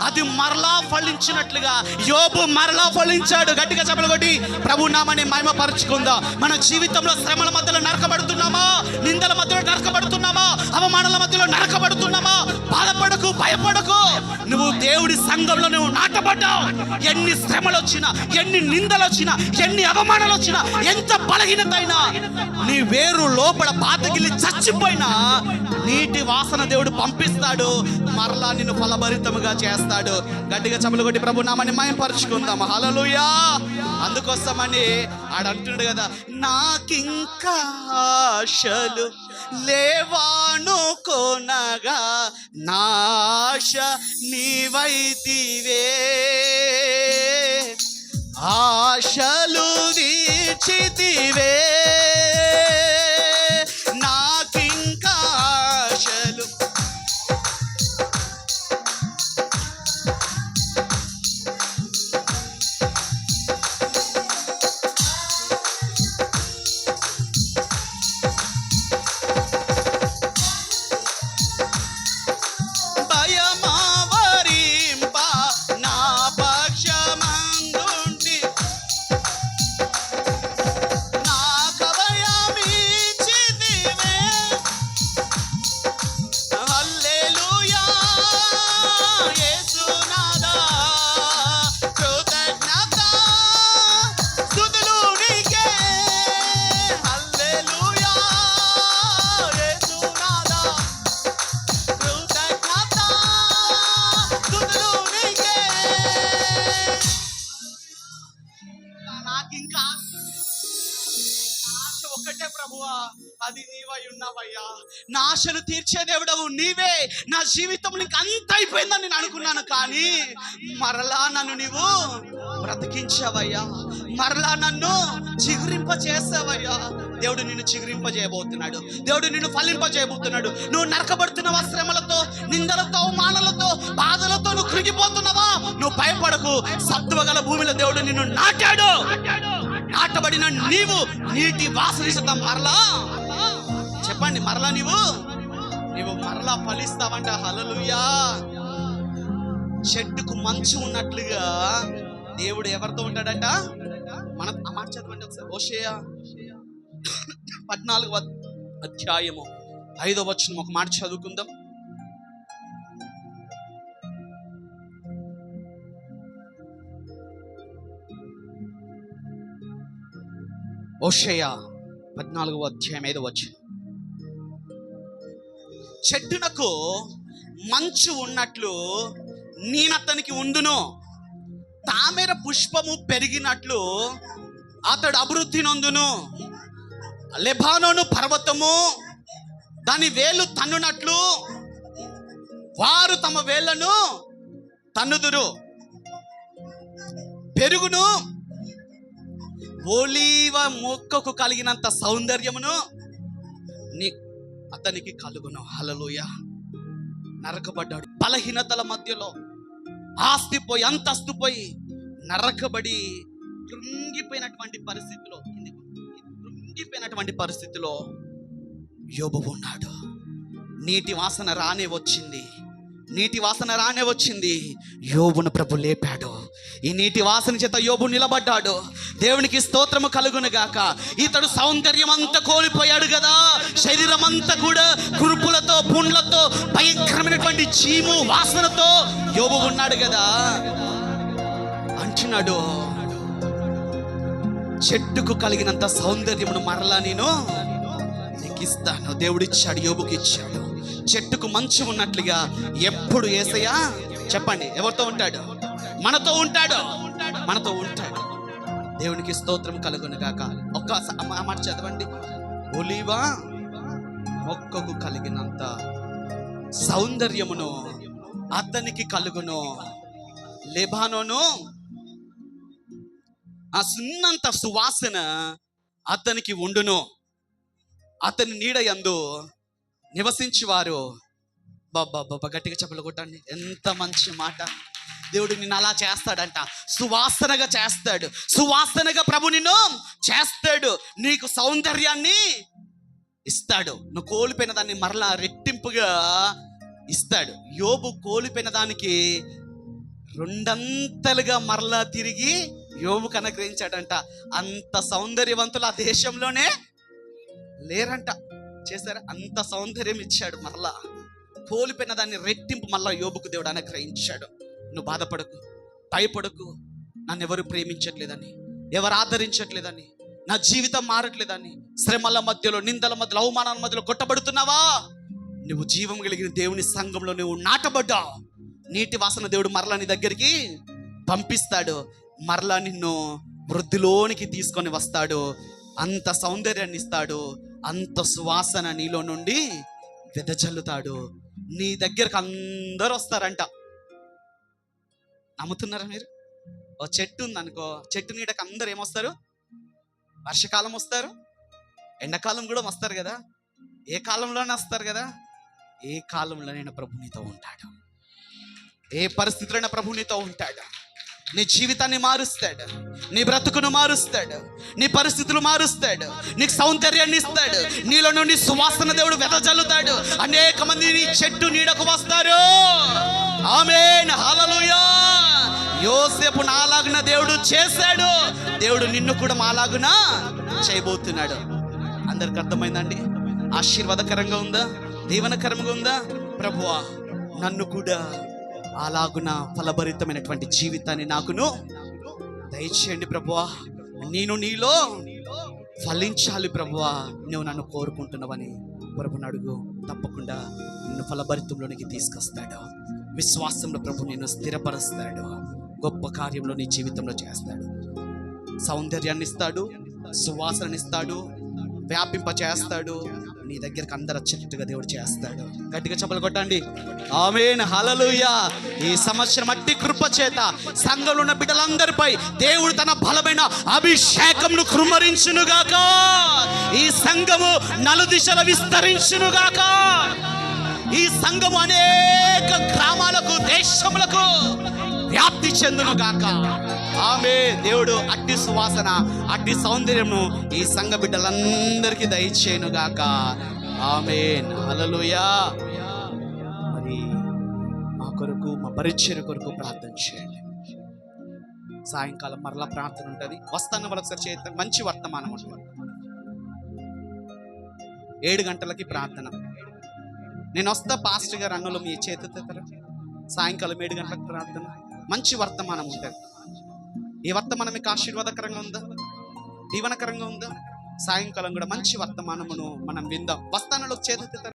A: అది మరలా ఫలించినట్లుగా యోబు మరలా ఫలించాడు. గట్టిగా చప్పలు కొట్టి ప్రభు నామాన్ని మహిమపరచుకుందాం. మన జీవితంలో శ్రమల మధ్యలో నరకబడుతున్నామా? నిందల మధ్యలో నరకబడుతున్నామా? అవమానాల మధ్యలో నరకబడుతున్నామా? బాధపడకు, భయపడకు. నువ్వు దేవుడి సంఘంలో నువ్వు నాటబడ్డావు. ఎన్ని శ్రమలు వచ్చినా, ఎన్ని నిందలు వచ్చినా, ఎన్ని అవమానాలు వచ్చినా, ఎంత బలహీనత అయినా, నీ వేరు లోపల పాతగిల్లి చచ్చిపోయినా నీటి వాసన దేవుడు పంపిస్తాడు, మరలా నిన్ను ఫలభరితముగా చేస్తాడు. గట్టిగా చప్పలు కొట్టి ప్రభు నామాన్ని మహిమపరచుకుందాం. హల్లెలూయా. అందుకోసమని ఆడంటున్నాడు కదా, నాకింకా ఆశలు లేవాను కొనగా నాశ నీవైతివే, ఆశలు తీర్చితివే, నాకి నా ఆశలు తీర్చే దేవుడవు నీవే. నా జీవితంలో ఇంక అంత అయిపోయిందని నేను అనుకున్నాను, కానీ మరలా నన్ను నీవు బ్రతికించావయ్యా, మరలా నన్ను చిగురింప చేసావయ్యా. దేవుడు నిన్ను చిగురింపజేయబోతున్నాడు, దేవుడు నిన్ను ఫలింపజేయబోతున్నాడు. నువ్వు నరకబడుతున్న శ్రమలతో, నిందలతో, అవమానాలతో, బాధలతో నువ్వు కృంగిపోతున్నావా? నువ్వు భయపడకు. సత్తువగల భూమిలో దేవుడు నిన్ను నాటాడు. నాటబడిన నీవు నీటి వాసన మరలా, చెప్పండి, మరలా నీవు మరలా ఫలిస్తావంట. హల్లెలూయా. చెట్టుకు మంచు ఉన్నట్లుగా దేవుడు ఎవరితో ఉంటాడంట? మన ఆ మాట చదవండి ఒకసారి. హోషేయ 14వ అధ్యాయము 5వ వచనం ఒక మాట చదువుకుందాం. హోషేయ 14వ అధ్యాయం 5వ వచనం. చెట్టునకు మంచు ఉన్నట్లు నేనతనికి ఉండును, తామెర పుష్పము పెరిగినట్లు అతడు అభివృద్ధి నొందును. లెబానోను పర్వతము దాని వేలు తన్నునట్లు వారు తమ వేళ్లను తన్నుదురు. పెరుగును ఒలీవ మొక్కకు కలిగినంత సౌందర్యమును అతనికి కలుగును. హల్లెలూయా. నరకబడ్డాడు బలహీనతల మధ్యలో, ఆస్తి పోయి, అంతస్తు పోయి, నరకబడి కృంగిపోయినటువంటి పరిస్థితిలో యోబు ఉన్నాడు. నీటి వాసన రానే వచ్చింది. యోబును ప్రభు లేపాడు. ఈ నీటి వాసన చేత యోబు నిలబడ్డాడు. దేవునికి స్తోత్రము కలుగును గాక. ఇతడు సౌందర్యం అంతా కోల్పోయాడు కదా, శరీరం అంతా కూడా కురుపులతో, పుండ్లతో, భయంకరమైనటువంటి చీము వాసనతో యోబు ఉన్నాడు కదా. అంటున్నాడు, చెట్టుకు కలిగినంత సౌందర్యమును మరలా నేను నీకు ఇస్తాను. దేవుడిచ్చాడు, యోబుకి ఇచ్చాడు. చెట్టుకు మంచు ఉన్నట్లుగా ఎప్పుడు యేసయ్యా, చెప్పండి, ఎవరితో ఉంటాడు? మనతో ఉంటాడు. దేవునికి స్తోత్రం కలుగును గాక. ఒక్క మాట చదవండి. ఒలీవ మొక్కకు కలిగినంత సౌందర్యమును అతనికి కలుగును. లెబానోను ఆ సున్నంత సువాసన అతనికి ఉండును. అతని నీడ యందు నివసించి వారు, బాబా గట్టిగా చెప్పలు కొట్టండి. ఎంత మంచి మాట. దేవుడు నిన్ను అలా చేస్తాడంట, సువాసనగా చేస్తాడు. సువాసనగా ప్రభు నిన్ను చేస్తాడు. నీకు సౌందర్యాన్ని ఇస్తాడు. నువ్వు కోల్పోయిన దాన్ని మరలా రెట్టింపుగా ఇస్తాడు. యోబు కోల్పోయిన దానికి రెండంతలుగా మరలా తిరిగి యోబుకు అనుగ్రహించాడంట. అంత సౌందర్యవంతులు ఆ దేశంలోనే లేరంట. చేశారు, అంత సౌందర్యం ఇచ్చాడు. మరలా కోల్పోయిన దాన్ని రెట్టింపు మరలా యోబుకు దేవుడు అనుగ్రహించాడు. నువ్వు బాధపడకు, భయపడకు. నన్ను ఎవరు ప్రేమించట్లేదని, ఎవరు ఆదరించట్లేదని, నా జీవితం మారట్లేదని, శ్రమల మధ్యలో, నిందల మధ్యలో, అవమానాల మధ్యలో కొట్టబడుతున్నావా? నువ్వు జీవం కలిగిన దేవుని సంఘంలో నువ్వు నాటబడ్డావు. నీటి వాసన దేవుడు మరలా నీ దగ్గరికి పంపిస్తాడు. మరలా నిన్ను వృద్ధిలోనికి తీసుకొని వస్తాడు. అంత సౌందర్యాన్ని ఇస్తాడు. అంత సువాసన నీలో నుండి వెదజల్లుతాడు. నీ దగ్గరకు అందరూ వస్తారంట. నమ్ముతున్నారా మీరు? ఓ చెట్టు ఉందనుకో, చెట్టు నీడకు అందరు ఏమొస్తారు? వర్షకాలం వస్తారు, ఎండాకాలం కూడా వస్తారు కదా. ఏ కాలంలోనే వస్తారు కదా. ఏ కాలంలోనైనా ప్రభు నీతో ఉంటాడు. ఏ పరిస్థితులైనా ప్రభు నీతో ఉంటాడు. నీ జీవితాన్ని మారుస్తాడు, నీ బ్రతుకును మారుస్తాడు, నీ పరిస్థితులు మారుస్తాడు, నీకు సౌందర్యాన్ని ఇస్తాడు. నీలో నుండి సువాసన దేవుడు వెదజల్లుతాడు. అనేక మంది నీ చెట్టు నీడకు వస్తారు. ఆమేన్, హల్లెలూయా. యోసేపు నాలాగున దేవుడు చేశాడు. దేవుడు నిన్ను కూడా మాలాగున చేయబోతున్నాడు. అందరికి అర్థమైందండి? ఆశీర్వాదకరంగా ఉందా? దీవెనకరంగా ఉందా? ప్రభువా, నన్ను కూడా అలాగున ఫలభరితమైనటువంటి జీవితాన్ని నాకును దయచేయండి ప్రభువా. నేను నీలో ఫలించాలి ప్రభువా. నువ్వు నన్ను కోరుకుంటున్నావని ప్రభుని అడుగు. తప్పకుండా నిన్ను ఫలభరితంలోనికి తీసుకొస్తాడు. విశ్వాసంలో ప్రభు నిన్ను స్థిరపరుస్తాడు. గొప్ప కార్యంలో నీ జీవితంలో చేస్తాడు. సౌందర్యాన్ని ఇస్తాడు, సువాసనని ఇస్తాడు, వ్యాపింప చేస్తాడు, నీ దగ్గరికి అందరు వచ్చేటట్టుగా దేవుడు చేస్తాడు. గట్టిగా చప్పలు కొట్టండి. ఆమేన్, హల్లెలూయా. ఈ సంవత్సరం అట్టి కృప చేత సంఘంలో ఉన్న బిడ్డలందరిపై దేవుడు తన బలమైన అభిషేకంను కృమ్మరించునుగాక. ఈ సంఘము నలుదిశల విస్తరించునుగాక. ఈ సంఘము అనేక గ్రామాలకు, దేశములకు వ్యాప్తి చెందునుగాక. ఆమె దేవుడు అట్టి సువాసన, అట్టి సౌందర్యము ఈ సంఘ బిడ్డలందరికీ దయచేయునుగాక. ఆమేన్, హల్లెలూయా. మరి మా కొరకు, మా పరిచర్య కొరకు ప్రార్థన చేయండి. సాయంకాలం మరలా ప్రార్థన ఉంటుంది. వస్తాను వాళ్ళకి ఒకసారి చేద్దాం. మంచి వర్తమానం ఉంటుంది. 7 గంటలకి ప్రార్థన. నేను వస్తా పాస్టర్ గారు అన్నలో మీ చేతుతారు. సాయంకాలం 7 గంటలకు ప్రార్థన. మంచి వర్తమానం ఉంటుంది. ఈ వర్తమానం మీకు ఆశీర్వాదకరంగా ఉందా, దీవనకరంగా ఉందా? సాయంకాలం కూడా మంచి వర్తమానమును మనం విందాం. వస్తానలో చేతుతారు.